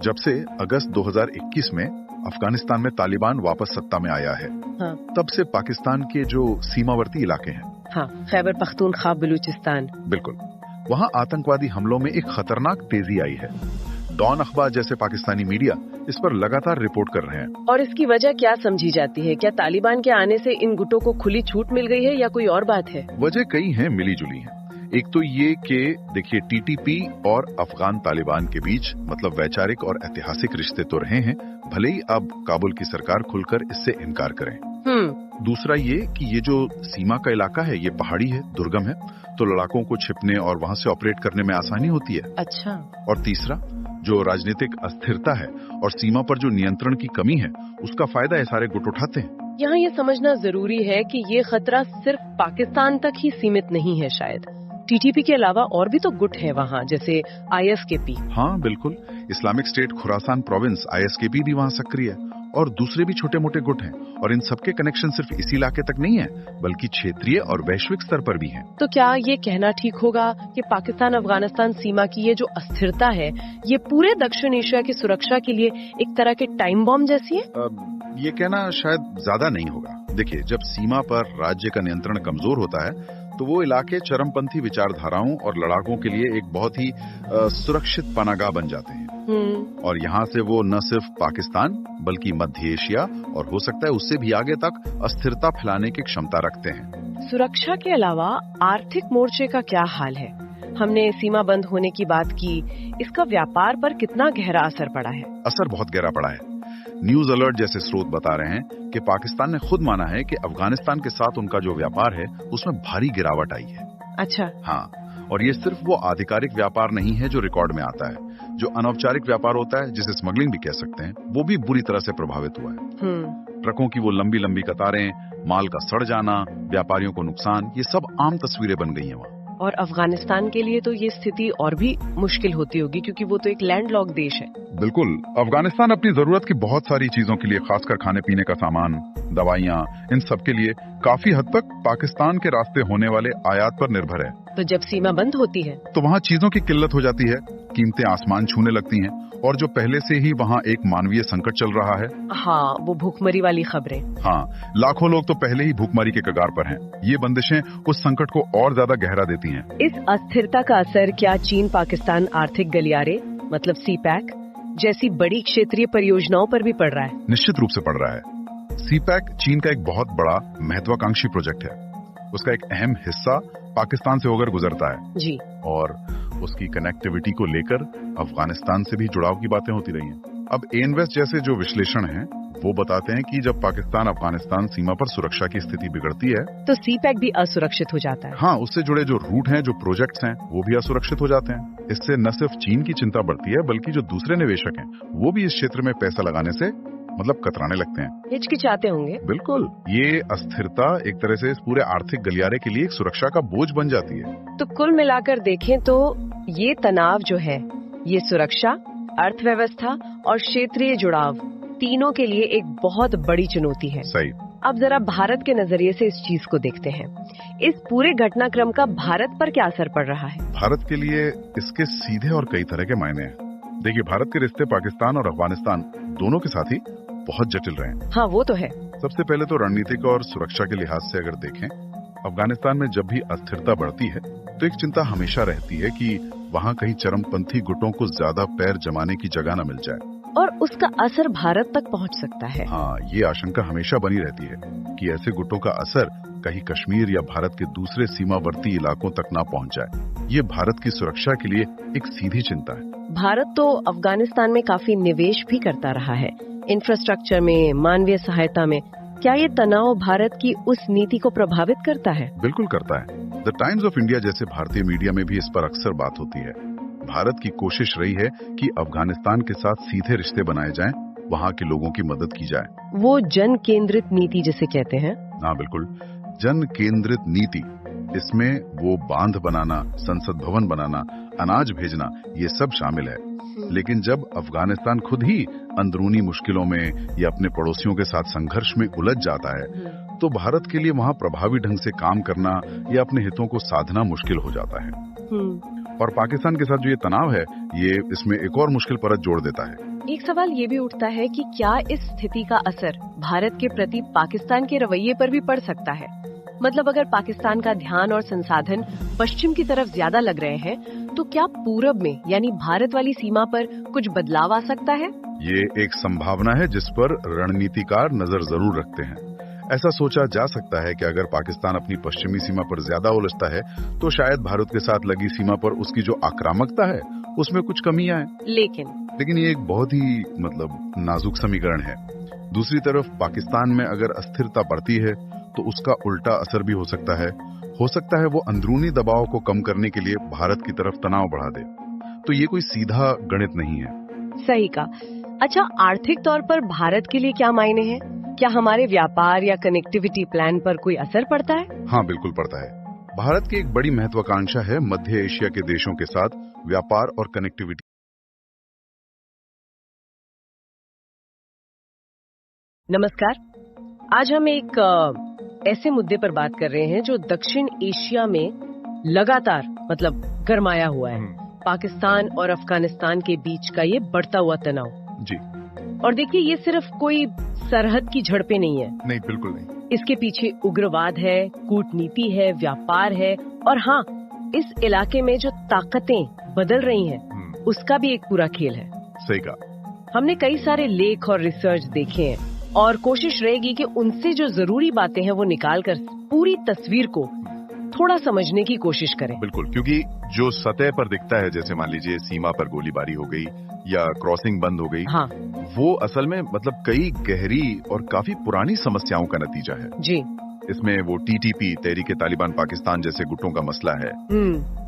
[SPEAKER 5] जब से अगस्त 2021 में अफगानिस्तान में तालिबान वापस सत्ता में आया है,
[SPEAKER 2] हाँ।
[SPEAKER 5] तब से पाकिस्तान के जो सीमावर्ती इलाके हैं,
[SPEAKER 2] हाँ, खैबर पख्तूनख्वा, बलूचिस्तान,
[SPEAKER 5] बिल्कुल, वहाँ आतंकवादी हमलों में एक खतरनाक तेजी आई है। डॉन अखबार जैसे पाकिस्तानी मीडिया इस पर लगातार रिपोर्ट कर रहे हैं।
[SPEAKER 2] और इसकी वजह क्या समझी जाती है? क्या तालिबान के आने से इन गुटों को खुली छूट मिल गई है या कोई और बात है?
[SPEAKER 5] वजह कई हैं, मिली जुली हैं। एक तो ये कि देखिए, टीटीपी और अफगान तालिबान के बीच मतलब वैचारिक और ऐतिहासिक रिश्ते तो रहे हैं, भले ही अब काबुल की सरकार खुलकर इससे इनकार करें। दूसरा ये कि ये जो सीमा का इलाका है, ये पहाड़ी है, दुर्गम है, तो लड़ाकों को छिपने और वहां से ऑपरेट करने में आसानी होती है।
[SPEAKER 2] अच्छा।
[SPEAKER 5] और तीसरा, जो राजनीतिक अस्थिरता है और सीमा पर जो नियंत्रण की कमी है, उसका फायदा ये सारे गुट उठाते हैं।
[SPEAKER 2] यहाँ ये समझना जरूरी है कि ये खतरा सिर्फ पाकिस्तान तक ही सीमित नहीं है। शायद टीटीपी के अलावा और भी तो गुट है वहाँ, जैसे आईएसकेपी।
[SPEAKER 5] हाँ, बिल्कुल। Islamic State Khorasan province, ISKP भी वहाँ सक्रिय है, और दूसरे भी छोटे मोटे गुट हैं। और इन सबके कनेक्शन सिर्फ इसी इलाके तक नहीं है, बल्कि क्षेत्रीय और वैश्विक स्तर पर भी हैं।
[SPEAKER 2] तो क्या ये कहना ठीक होगा कि पाकिस्तान अफगानिस्तान सीमा की ये जो अस्थिरता है, ये पूरे दक्षिण एशिया की सुरक्षा के लिए एक तरह के टाइम बॉम्ब जैसी है?
[SPEAKER 5] ये कहना शायद ज्यादा नहीं होगा। देखिए, जब सीमा पर राज्य का नियंत्रण कमजोर होता है, तो वो इलाके चरमपंथी विचारधाराओं और लड़ाकों के लिए एक बहुत ही सुरक्षित पनागाह बन जाते हैं। और यहाँ से वो न सिर्फ पाकिस्तान बल्कि मध्य एशिया और हो सकता है उससे भी आगे तक अस्थिरता फैलाने की क्षमता रखते हैं।
[SPEAKER 2] सुरक्षा के अलावा आर्थिक मोर्चे का क्या हाल है? हमने सीमा बंद होने की बात की, इसका व्यापार पर कितना गहरा असर पड़ा है?
[SPEAKER 5] असर बहुत गहरा पड़ा है। न्यूज अलर्ट जैसे स्रोत बता रहे हैं कि पाकिस्तान ने खुद माना है कि अफगानिस्तान के साथ उनका जो व्यापार है उसमें भारी गिरावट आई है।
[SPEAKER 2] अच्छा।
[SPEAKER 5] हाँ, और ये सिर्फ वो आधिकारिक व्यापार नहीं है जो रिकॉर्ड में आता है। जो अनौपचारिक व्यापार होता है, जिसे स्मगलिंग भी कह सकते हैं, वो भी बुरी तरह से प्रभावित हुआ है। ट्रकों की वो लंबी लंबी कतारें, माल का सड़ जाना, व्यापारियों को नुकसान, ये सब आम तस्वीरें बन गई हैं वहाँ।
[SPEAKER 2] और अफगानिस्तान के लिए तो ये स्थिति और भी मुश्किल होती होगी क्योंकि वो तो एक लैंडलॉक देश है।
[SPEAKER 5] बिल्कुल, अफगानिस्तान अपनी जरूरत की बहुत सारी चीजों के लिए, खासकर खाने पीने का सामान, दवाइयाँ, इन सब के लिए काफी हद तक पाकिस्तान के रास्ते होने वाले आयात पर निर्भर है।
[SPEAKER 2] तो जब सीमा बंद होती है
[SPEAKER 5] तो वहाँ चीजों की किल्लत हो जाती है, कीमतें आसमान छूने लगती हैं, और जो पहले से ही वहाँ एक मानवीय संकट चल रहा है।
[SPEAKER 2] हाँ, वो भूखमरी वाली खबरें।
[SPEAKER 5] हाँ, लाखों लोग तो पहले ही भूखमरी के कगार पर हैं। ये बंदिशें उस संकट को और ज्यादा गहरा देती हैं।
[SPEAKER 2] इस अस्थिरता का असर क्या चीन पाकिस्तान आर्थिक गलियारे मतलब सीपैक जैसी बड़ी क्षेत्रीय परियोजनाओं पर भी पड़ रहा है?
[SPEAKER 5] निश्चित रूप से पड़ रहा है। सीपैक चीन का एक बहुत बड़ा महत्वाकांक्षी प्रोजेक्ट है। उसका एक अहम हिस्सा पाकिस्तान से होकर गुजरता है
[SPEAKER 2] जी,
[SPEAKER 5] और उसकी कनेक्टिविटी को लेकर अफगानिस्तान से भी जुड़ाव की बातें होती रही हैं। अब एनवेस्ट जैसे जो विश्लेषण हैं वो बताते हैं कि जब पाकिस्तान अफगानिस्तान सीमा पर सुरक्षा की स्थिति बिगड़ती है
[SPEAKER 2] तो सीपैक भी असुरक्षित हो जाता है।
[SPEAKER 5] हाँ, उससे जुड़े जो रूट हैं, जो प्रोजेक्ट्स हैं, वो भी असुरक्षित हो जाते हैं। इससे न सिर्फ चीन की चिंता बढ़ती है बल्कि जो दूसरे निवेशक हैं वो भी इस क्षेत्र में पैसा लगाने से कतराने लगते हैं,
[SPEAKER 2] हिचकिचाते होंगे।
[SPEAKER 5] बिल्कुल, ये अस्थिरता एक तरह से इस पूरे आर्थिक गलियारे के लिए एक सुरक्षा का बोझ बन जाती है।
[SPEAKER 2] तो कुल मिलाकर देखें तो ये तनाव जो है, ये सुरक्षा, अर्थव्यवस्था और क्षेत्रीय जुड़ाव तीनों के लिए एक बहुत बड़ी चुनौती है।
[SPEAKER 5] सही।
[SPEAKER 2] अब जरा भारत के नजरिए से इस चीज को देखते हैं। इस पूरे घटनाक्रम का भारत पर क्या असर पड़ रहा है?
[SPEAKER 5] भारत के लिए इसके सीधे और कई तरह के मायने हैं। देखिए, भारत के रिश्ते पाकिस्तान और अफगानिस्तान दोनों के साथ ही बहुत जटिल रहे हैं।
[SPEAKER 2] हाँ, वो तो है।
[SPEAKER 5] सबसे पहले तो रणनीतिक और सुरक्षा के लिहाज से अगर देखें, अफगानिस्तान में जब भी अस्थिरता बढ़ती है तो एक चिंता हमेशा रहती है कि वहाँ कहीं चरमपंथी गुटों को ज्यादा पैर जमाने की जगह न मिल जाए
[SPEAKER 2] और उसका असर भारत तक पहुँच सकता है।
[SPEAKER 5] हाँ, ये आशंका हमेशा बनी रहती है कि ऐसे गुटों का असर कहीं कश्मीर या भारत के दूसरे सीमावर्ती इलाकों तक ना पहुँच जाए। ये भारत की सुरक्षा के लिए एक सीधी चिंता है।
[SPEAKER 2] भारत तो अफगानिस्तान में काफी निवेश भी करता रहा है, इंफ्रास्ट्रक्चर में, मानवीय सहायता में। क्या ये तनाव भारत की उस नीति को प्रभावित करता है?
[SPEAKER 5] बिल्कुल करता है। द टाइम्स ऑफ इंडिया जैसे भारतीय मीडिया में भी इस पर अक्सर बात होती है। भारत की कोशिश रही है कि अफगानिस्तान के साथ सीधे रिश्ते बनाए जाएं, वहाँ के लोगों की मदद की जाए।
[SPEAKER 2] वो जन केंद्रित नीति जिसे कहते हैं।
[SPEAKER 5] हाँ बिल्कुल, जन केंद्रित नीति। इसमें वो बांध बनाना, संसद भवन बनाना, अनाज भेजना, ये सब शामिल है। लेकिन जब अफगानिस्तान खुद ही अंदरूनी मुश्किलों में या अपने पड़ोसियों के साथ संघर्ष में उलझ जाता है तो भारत के लिए वहाँ प्रभावी ढंग से काम करना या अपने हितों को साधना मुश्किल हो जाता है। और पाकिस्तान के साथ जो ये तनाव है, ये इसमें एक और मुश्किल परत जोड़ देता है।
[SPEAKER 2] एक सवाल ये भी उठता है कि क्या इस स्थिति का असर भारत के प्रति पाकिस्तान के रवैये पर भी पड़ सकता है? मतलब अगर पाकिस्तान का ध्यान और संसाधन पश्चिम की तरफ ज्यादा लग रहे हैं तो क्या पूरब में यानी भारत वाली सीमा पर कुछ बदलाव आ सकता है?
[SPEAKER 5] ये एक संभावना है जिस पर रणनीतिकार नजर जरूर रखते हैं। ऐसा सोचा जा सकता है कि अगर पाकिस्तान अपनी पश्चिमी सीमा पर ज्यादा उलझता है तो शायद भारत के साथ लगी सीमा पर उसकी जो आक्रामकता है उसमें कुछ कमी आए। लेकिन ये एक बहुत ही नाजुक समीकरण है। दूसरी तरफ पाकिस्तान में अगर अस्थिरता बढ़ती है तो उसका उल्टा असर भी हो सकता है। हो सकता है वो अंदरूनी दबाव को कम करने के लिए भारत की तरफ तनाव बढ़ा दे। तो ये कोई सीधा गणित नहीं है।
[SPEAKER 2] सही कहा। अच्छा, आर्थिक तौर पर भारत के लिए क्या मायने हैं? क्या हमारे व्यापार या कनेक्टिविटी प्लान पर कोई असर पड़ता है?
[SPEAKER 5] हाँ, बिल्कुल पड़ता है। भारत की एक बड़ी महत्वाकांक्षा है मध्य एशिया के देशों के साथ व्यापार और कनेक्टिविटी।
[SPEAKER 2] नमस्कार, आज हम एक ऐसे मुद्दे पर बात कर रहे हैं जो दक्षिण एशिया में लगातार गरमाया हुआ है। पाकिस्तान और अफगानिस्तान के बीच का ये बढ़ता हुआ तनाव।
[SPEAKER 5] जी।
[SPEAKER 2] और देखिए, ये सिर्फ कोई सरहद की झड़पें नहीं है।
[SPEAKER 5] नहीं, बिल्कुल नहीं।
[SPEAKER 2] इसके पीछे उग्रवाद है, कूटनीति है, व्यापार है और हाँ, इस इलाके में जो ताकतें बदल रही हैं, उसका भी एक पूरा खेल है।
[SPEAKER 5] सही कहा।
[SPEAKER 2] हमने कई सारे लेख और रिसर्च देखे हैं और कोशिश रहेगी कि उनसे जो जरूरी बातें हैं वो निकालकर पूरी तस्वीर को थोड़ा समझने की कोशिश करें।
[SPEAKER 5] बिल्कुल, क्योंकि जो सतह पर दिखता है, जैसे मान लीजिए सीमा पर गोलीबारी हो गई या क्रॉसिंग बंद हो गई,
[SPEAKER 2] हाँ,
[SPEAKER 5] वो असल में कई गहरी और काफी पुरानी समस्याओं का नतीजा है।
[SPEAKER 2] जी।
[SPEAKER 5] इसमें वो टीटीपी, तहरीके तालिबान पाकिस्तान जैसे गुटों का मसला है।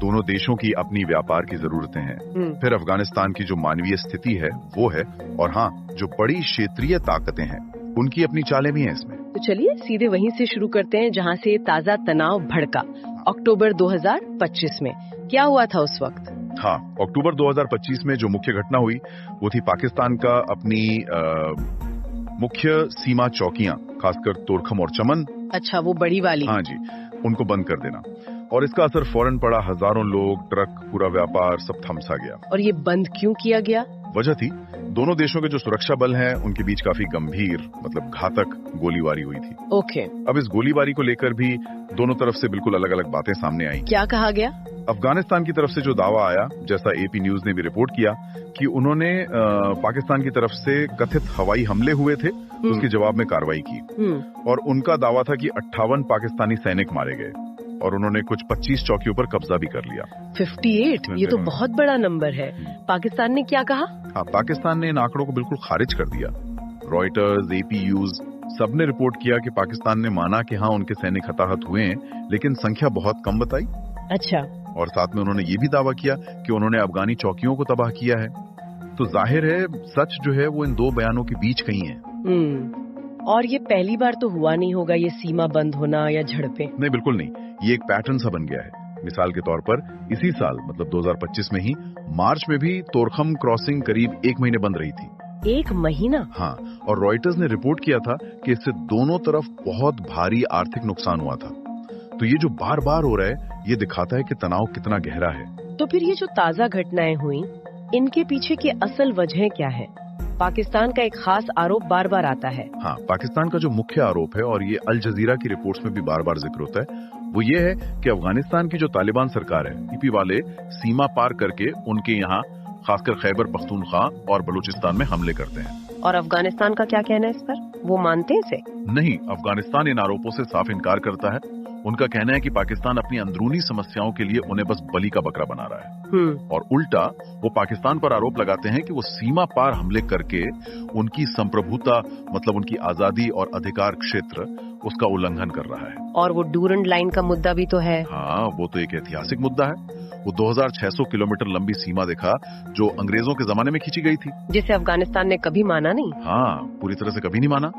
[SPEAKER 5] दोनों देशों की अपनी व्यापार की जरूरतें हैं। फिर अफगानिस्तान की जो मानवीय स्थिति है वो है, और हाँ, जो बड़ी क्षेत्रीय ताकतें हैं उनकी अपनी चालें भी हैं इसमें।
[SPEAKER 2] तो चलिए सीधे वहीं से शुरू करते हैं जहां से ताजा तनाव भड़का। अक्टूबर 2025 में क्या हुआ था उस वक्त?
[SPEAKER 5] हाँ, अक्टूबर 2025 में जो मुख्य घटना हुई वो थी पाकिस्तान का अपनी मुख्य सीमा चौकियां, खासकर तोरखम और चमन।
[SPEAKER 2] अच्छा, वो बड़ी वाली।
[SPEAKER 5] हाँ जी, उनको बंद कर देना। और इसका असर फौरन पड़ा। हजारों लोग, ट्रक, पूरा व्यापार सब थमसा गया।
[SPEAKER 2] और ये बंद क्यों किया गया?
[SPEAKER 5] वजह थी दोनों देशों के जो सुरक्षा बल हैं उनके बीच काफी गंभीर, मतलब घातक गोलीबारी हुई थी।
[SPEAKER 2] ओके।
[SPEAKER 5] अब इस गोलीबारी को लेकर भी दोनों तरफ से बिल्कुल अलग अलग बातें सामने आई।
[SPEAKER 2] क्या कहा गया?
[SPEAKER 5] अफगानिस्तान की तरफ से जो दावा आया, जैसा एपी न्यूज ने भी रिपोर्ट किया, कि उन्होंने पाकिस्तान की तरफ से कथित हवाई हमले हुए थे, उसके जवाब में कार्रवाई की। और उनका दावा था कि 58 पाकिस्तानी सैनिक मारे गए और उन्होंने कुछ 25 चौकियों पर कब्जा भी कर लिया।
[SPEAKER 2] 58, ये तो बहुत बड़ा नंबर है। पाकिस्तान ने क्या कहा?
[SPEAKER 5] हाँ, पाकिस्तान ने इन आंकड़ों को बिल्कुल खारिज कर दिया। रॉयटर्स, एपी न्यूज सबने रिपोर्ट किया कि पाकिस्तान ने माना कि हाँ, उनके सैनिक हताहत हुए हैं, लेकिन संख्या बहुत कम बताई।
[SPEAKER 2] अच्छा। और
[SPEAKER 5] साथ में उन्होंने ये भी दावा किया कि उन्होंने अफगानी चौकियों को तबाह किया है। तो जाहिर है सच जो है वो इन दो बयानों के बीच कहीं है।
[SPEAKER 2] और ये पहली बार तो हुआ नहीं होगा ये सीमा बंद होना या झड़पें?
[SPEAKER 5] नहीं, बिल्कुल नहीं। ये एक पैटर्न सा बन गया है। मिसाल के तौर पर इसी साल, मतलब 2025 में ही मार्च में भी तोरखम क्रॉसिंग करीब 1 महीने बंद रही थी।
[SPEAKER 2] 1 महीना?
[SPEAKER 5] हाँ, और रॉयटर्स ने रिपोर्ट किया था कि इससे दोनों तरफ बहुत भारी आर्थिक नुकसान हुआ था। तो ये जो बार बार हो रहा है, ये दिखाता है कि तनाव कितना गहरा है।
[SPEAKER 2] तो फिर ये जो ताजा घटनाएं हुई, इनके पीछे की असल वजह क्या है? पाकिस्तान का एक खास आरोप बार बार आता है।
[SPEAKER 5] हाँ, पाकिस्तान का जो मुख्य आरोप है, और ये अल जजीरा की रिपोर्ट्स में भी बार बार जिक्र होता है, वो ये है कि अफगानिस्तान की जो तालिबान सरकार है, ईपी वाले सीमा पार करके उनके यहाँ खासकर खैबर पख्तूनख्वा और बलूचिस्तान में हमले करते हैं।
[SPEAKER 2] और अफगानिस्तान का क्या कहना है इस पर? वो मानते हैं इसे?
[SPEAKER 5] नहीं, अफगानिस्तान इन आरोपों से साफ इनकार करता है। उनका कहना है कि पाकिस्तान अपनी अंदरूनी समस्याओं के लिए उन्हें बस बलि का बकरा बना रहा है। और उल्टा वो पाकिस्तान पर आरोप लगाते हैं कि वो सीमा पार हमले करके उनकी संप्रभुता, मतलब उनकी आजादी और अधिकार क्षेत्र, उसका उल्लंघन कर रहा है।
[SPEAKER 2] और वो डूरंड लाइन का मुद्दा भी तो है।
[SPEAKER 5] हाँ, वो तो एक ऐतिहासिक मुद्दा है। वो 2600 किलोमीटर लंबी सीमा देखा जो अंग्रेजों के जमाने में खींची गई थी,
[SPEAKER 2] जिसे अफगानिस्तान ने कभी माना नहीं।
[SPEAKER 5] हाँ, पूरी तरह से कभी नहीं माना।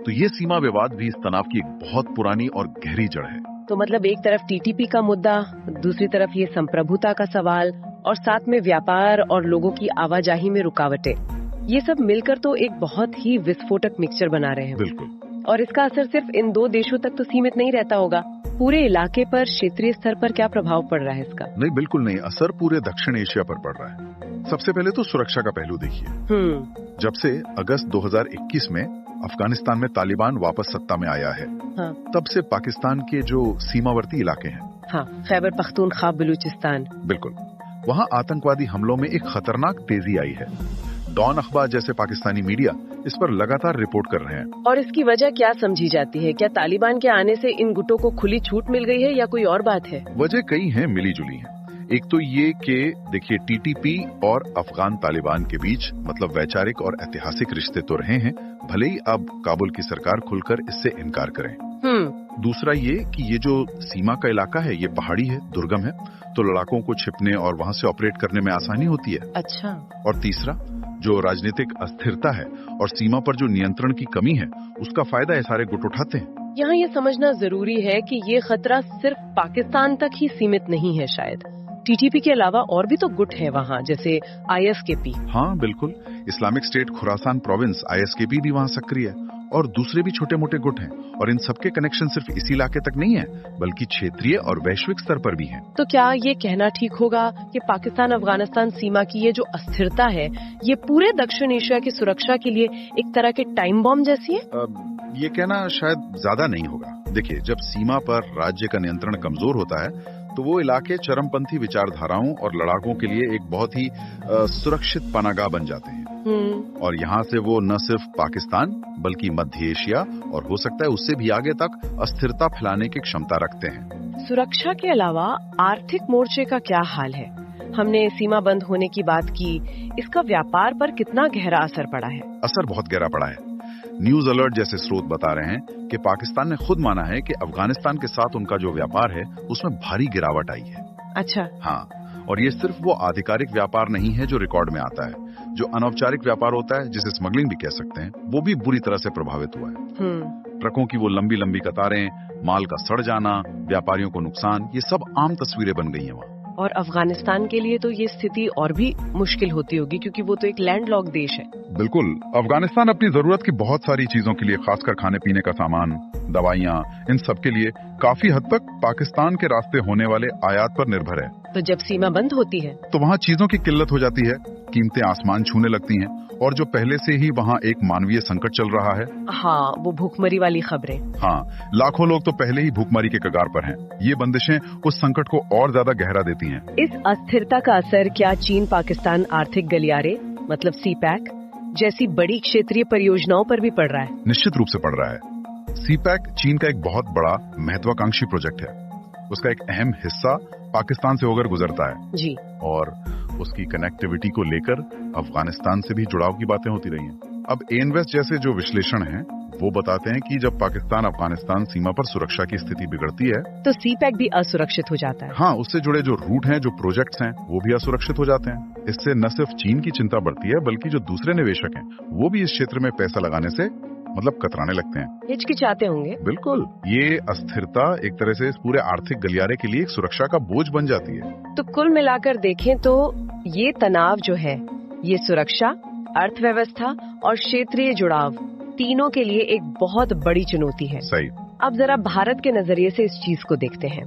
[SPEAKER 5] तो ये सीमा विवाद भी इस तनाव की एक बहुत पुरानी और गहरी जड़ है।
[SPEAKER 2] तो मतलब एक तरफ टीटीपी का मुद्दा, दूसरी तरफ ये संप्रभुता का सवाल, और साथ में व्यापार और लोगों की आवाजाही में रुकावटें, ये सब मिलकर तो एक बहुत ही विस्फोटक मिक्सचर बना रहे हैं।
[SPEAKER 5] बिल्कुल।
[SPEAKER 2] और इसका असर सिर्फ इन दो देशों तक तो सीमित नहीं रहता होगा। पूरे इलाके पर, क्षेत्रीय स्तर पर क्या प्रभाव पड़ रहा है इसका?
[SPEAKER 5] नहीं, बिल्कुल नहीं। असर पूरे दक्षिण एशिया पर पड़ रहा है। सबसे पहले तो सुरक्षा का पहलू देखिए। जब से अगस्त 2021 में अफगानिस्तान में तालिबान वापस सत्ता में आया है,
[SPEAKER 2] हाँ।
[SPEAKER 5] तब से पाकिस्तान के जो सीमावर्ती इलाके हैं,
[SPEAKER 2] हाँ, खैबर पख्तूनख्वा, बलूचिस्तान,
[SPEAKER 5] बिल्कुल, वहाँ आतंकवादी हमलों में एक खतरनाक तेजी आई है। डॉन अखबार जैसे पाकिस्तानी मीडिया इस पर लगातार रिपोर्ट कर रहे हैं।
[SPEAKER 2] और इसकी वजह क्या समझी जाती है? क्या तालिबान के आने से इन गुटों को खुली छूट मिल गई है या कोई और बात है?
[SPEAKER 5] वजह कई हैं, मिली जुली हैं। एक तो ये कि देखिए, टीटीपी और अफगान तालिबान के बीच मतलब वैचारिक और ऐतिहासिक रिश्ते तो रहे हैं, भले ही अब काबुल की सरकार खुलकर इससे इनकार करे। दूसरा ये कि ये जो सीमा का इलाका है, ये पहाड़ी है, दुर्गम है, तो लड़ाकों को छिपने और वहां से ऑपरेट करने में आसानी होती है।
[SPEAKER 2] अच्छा।
[SPEAKER 5] और तीसरा, जो राजनीतिक अस्थिरता है और सीमा पर जो नियंत्रण की कमी है, उसका फायदा ये सारे गुट उठाते हैं।
[SPEAKER 2] यहाँ ये समझना जरूरी है कि ये खतरा सिर्फ पाकिस्तान तक ही सीमित नहीं है। शायद टीटीपी के अलावा और भी तो गुट है वहाँ, जैसे आईएसकेपी।
[SPEAKER 5] हाँ, बिल्कुल। Islamic State Khorasan province, ISKP भी वहाँ सक्रिय है, और दूसरे भी छोटे मोटे गुट हैं। और इन सबके कनेक्शन सिर्फ इसी इलाके तक नहीं है, बल्कि क्षेत्रीय और वैश्विक स्तर पर भी हैं।
[SPEAKER 2] तो क्या ये कहना ठीक होगा कि पाकिस्तान अफगानिस्तान सीमा की ये जो अस्थिरता है, ये पूरे दक्षिण एशिया की सुरक्षा के लिए एक तरह के टाइम बॉम्ब जैसी है?
[SPEAKER 5] ये कहना शायद ज्यादा नहीं होगा। देखिए, जब सीमा पर राज्य का नियंत्रण कमजोर होता है, तो वो इलाके चरमपंथी विचारधाराओं और लड़ाकों के लिए एक बहुत ही सुरक्षित पनागाह बन जाते हैं। और यहाँ से वो न सिर्फ पाकिस्तान बल्कि मध्य एशिया और हो सकता है उससे भी आगे तक अस्थिरता फैलाने की क्षमता रखते हैं।
[SPEAKER 2] सुरक्षा के अलावा आर्थिक मोर्चे का क्या हाल है? हमने सीमा बंद होने की बात की, इसका व्यापार पर कितना गहरा असर पड़ा है?
[SPEAKER 5] असर बहुत गहरा पड़ा है। न्यूज अलर्ट जैसे स्रोत बता रहे हैं कि पाकिस्तान ने खुद माना है कि अफगानिस्तान के साथ उनका जो व्यापार है उसमें भारी गिरावट आई है।
[SPEAKER 2] अच्छा।
[SPEAKER 5] हाँ, और ये सिर्फ वो आधिकारिक व्यापार नहीं है जो रिकॉर्ड में आता है। जो अनौपचारिक व्यापार होता है, जिसे स्मगलिंग भी कह सकते हैं, वो भी बुरी तरह से प्रभावित हुआ है। ट्रकों की वो लंबी लंबी कतारें, माल का सड़ जाना, व्यापारियों को नुकसान, ये सब आम तस्वीरें बन गई हैं वहाँ।
[SPEAKER 2] और अफगानिस्तान के लिए तो ये स्थिति और भी मुश्किल होती होगी, क्योंकि वो तो एक लैंडलॉक्ड देश है।
[SPEAKER 5] बिल्कुल, अफगानिस्तान अपनी जरूरत की बहुत सारी चीजों के लिए, खासकर खाने पीने का सामान, दवाइयाँ, इन सब के लिए काफी हद तक पाकिस्तान के रास्ते होने वाले आयात पर निर्भर है।
[SPEAKER 2] तो जब सीमा बंद होती है
[SPEAKER 5] तो वहाँ चीजों की किल्लत हो जाती है, कीमतें आसमान छूने लगती हैं, और जो पहले से ही वहाँ एक मानवीय संकट चल रहा है।
[SPEAKER 2] हाँ, वो भूखमरी वाली खबरें।
[SPEAKER 5] हाँ, लाखों लोग तो पहले ही भूखमरी के कगार पर हैं। ये बंदिशें उस संकट को और ज्यादा गहरा देती हैं।
[SPEAKER 2] इस अस्थिरता का असर क्या चीन पाकिस्तान आर्थिक गलियारे, मतलब सीपैक जैसी बड़ी क्षेत्रीय परियोजनाओं पर भी पड़ रहा है?
[SPEAKER 5] निश्चित रूप से पड़ रहा है। सीपैक चीन का एक बहुत बड़ा महत्वाकांक्षी प्रोजेक्ट है। उसका एक अहम हिस्सा पाकिस्तान से होकर गुजरता है
[SPEAKER 2] जी,
[SPEAKER 5] और उसकी कनेक्टिविटी को लेकर अफगानिस्तान से भी जुड़ाव की बातें होती रही हैं। अब एनवेस्ट जैसे जो विश्लेषण हैं, वो बताते हैं कि जब पाकिस्तान अफगानिस्तान सीमा पर सुरक्षा की स्थिति बिगड़ती है
[SPEAKER 2] तो सीपैक भी असुरक्षित हो जाता है।
[SPEAKER 5] हाँ, उससे जुड़े जो रूट हैं, जो प्रोजेक्ट्स हैं, वो भी असुरक्षित हो जाते हैं। इससे न सिर्फ चीन की चिंता बढ़ती है, बल्कि जो दूसरे निवेशक हैं, वो भी इस क्षेत्र में पैसा लगाने से कतराने लगते हैं,
[SPEAKER 2] हिचकिचाते होंगे।
[SPEAKER 5] बिल्कुल, ये अस्थिरता एक तरह से इस पूरे आर्थिक गलियारे के लिए एक सुरक्षा का बोझ बन जाती है।
[SPEAKER 2] तो कुल मिलाकर देखें तो ये तनाव जो है, ये सुरक्षा, अर्थव्यवस्था और क्षेत्रीय जुड़ाव, तीनों के लिए एक बहुत बड़ी चुनौती है।
[SPEAKER 5] सही।
[SPEAKER 2] अब जरा भारत के नजरिए से इस चीज को देखते हैं।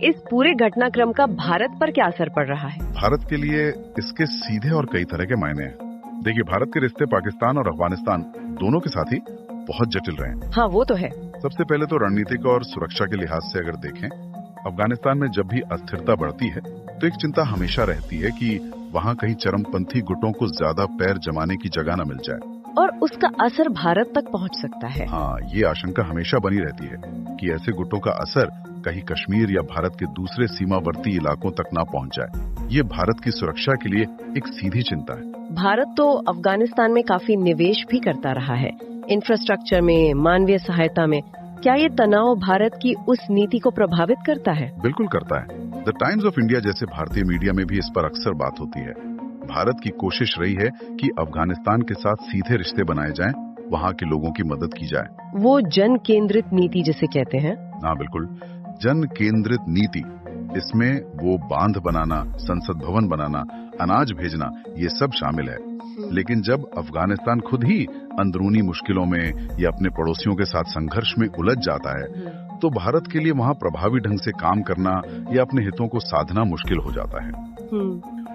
[SPEAKER 2] इस पूरे घटनाक्रम का भारत पर क्या असर पड़ रहा है?
[SPEAKER 5] भारत के लिए इसके सीधे और कई तरह के मायने हैं। देखिए, भारत के रिश्ते पाकिस्तान और अफगानिस्तान दोनों के साथ ही बहुत जटिल रहे हैं।
[SPEAKER 2] हाँ, वो तो है।
[SPEAKER 5] सबसे पहले तो रणनीतिक और सुरक्षा के लिहाज से अगर देखें, अफगानिस्तान में जब भी अस्थिरता बढ़ती है तो एक चिंता हमेशा रहती है कि वहाँ कहीं चरमपंथी गुटों को ज्यादा पैर जमाने की जगह न मिल जाए,
[SPEAKER 2] और उसका असर भारत तक पहुँच सकता है।
[SPEAKER 5] हाँ, ये आशंका हमेशा बनी रहती है कि ऐसे गुटों का असर कहीं कश्मीर या भारत के दूसरे सीमावर्ती इलाकों तक ना पहुँच जाए। ये भारत की सुरक्षा के लिए एक सीधी चिंता है।
[SPEAKER 2] भारत तो अफगानिस्तान में काफी निवेश भी करता रहा है, इंफ्रास्ट्रक्चर में, मानवीय सहायता में। क्या ये तनाव भारत की उस नीति को प्रभावित करता है?
[SPEAKER 5] बिल्कुल करता है। द टाइम्स ऑफ इंडिया जैसे भारतीय मीडिया में भी इस पर अक्सर बात होती है। भारत की कोशिश रही है कि अफगानिस्तान के साथ सीधे रिश्ते बनाए जाएं, वहाँ के लोगों की मदद की जाए।
[SPEAKER 2] वो जन केंद्रित नीति जिसे कहते हैं।
[SPEAKER 5] हाँ, बिल्कुल, जन केंद्रित नीति। इसमें वो बांध बनाना, संसद भवन बनाना, अनाज भेजना, ये सब शामिल है। लेकिन जब अफगानिस्तान खुद ही अंदरूनी मुश्किलों में या अपने पड़ोसियों के साथ संघर्ष में उलझ जाता है, तो भारत के लिए वहाँ प्रभावी ढंग से काम करना या अपने हितों को साधना मुश्किल हो जाता है।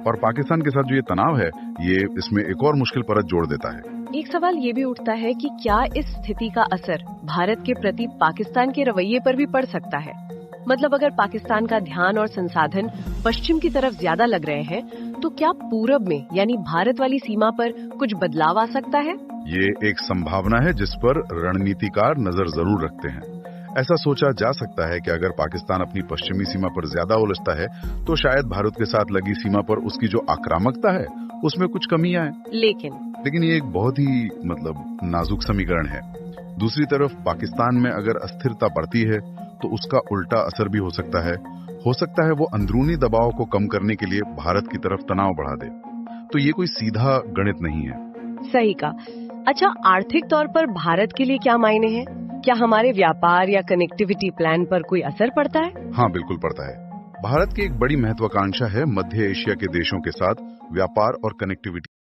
[SPEAKER 5] और पाकिस्तान के साथ जो ये तनाव है, ये इसमें एक और मुश्किल परत जोड़ देता है।
[SPEAKER 2] एक सवाल ये भी उठता है कि क्या इस स्थिति का असर भारत के प्रति पाकिस्तान के रवैये पर भी पड़ सकता है? मतलब अगर पाकिस्तान का ध्यान और संसाधन पश्चिम की तरफ ज्यादा लग रहे हैं, तो क्या पूरब में यानी भारत वाली सीमा पर कुछ बदलाव आ सकता है?
[SPEAKER 5] ये एक संभावना है जिस पर रणनीतिकार नजर जरूर रखते हैं। ऐसा सोचा जा सकता है कि अगर पाकिस्तान अपनी पश्चिमी सीमा पर ज्यादा उलझता है, तो शायद भारत के साथ लगी सीमा पर उसकी जो आक्रामकता है, उसमें कुछ कमी आए। लेकिन ये एक बहुत ही नाजुक समीकरण है। दूसरी तरफ पाकिस्तान में अगर अस्थिरता बढ़ती है, तो उसका उल्टा असर भी हो सकता है। हो सकता है वो अंदरूनी दबाव को कम करने के लिए भारत की तरफ तनाव बढ़ा दे। तो ये कोई सीधा गणित नहीं है।
[SPEAKER 2] सही कहा। अच्छा, आर्थिक तौर पर भारत के लिए क्या मायने हैं? क्या हमारे व्यापार या कनेक्टिविटी प्लान पर कोई असर पड़ता है?
[SPEAKER 5] हाँ, बिल्कुल पड़ता है। भारत की एक बड़ी महत्वाकांक्षा है मध्य एशिया के देशों के साथ व्यापार और कनेक्टिविटी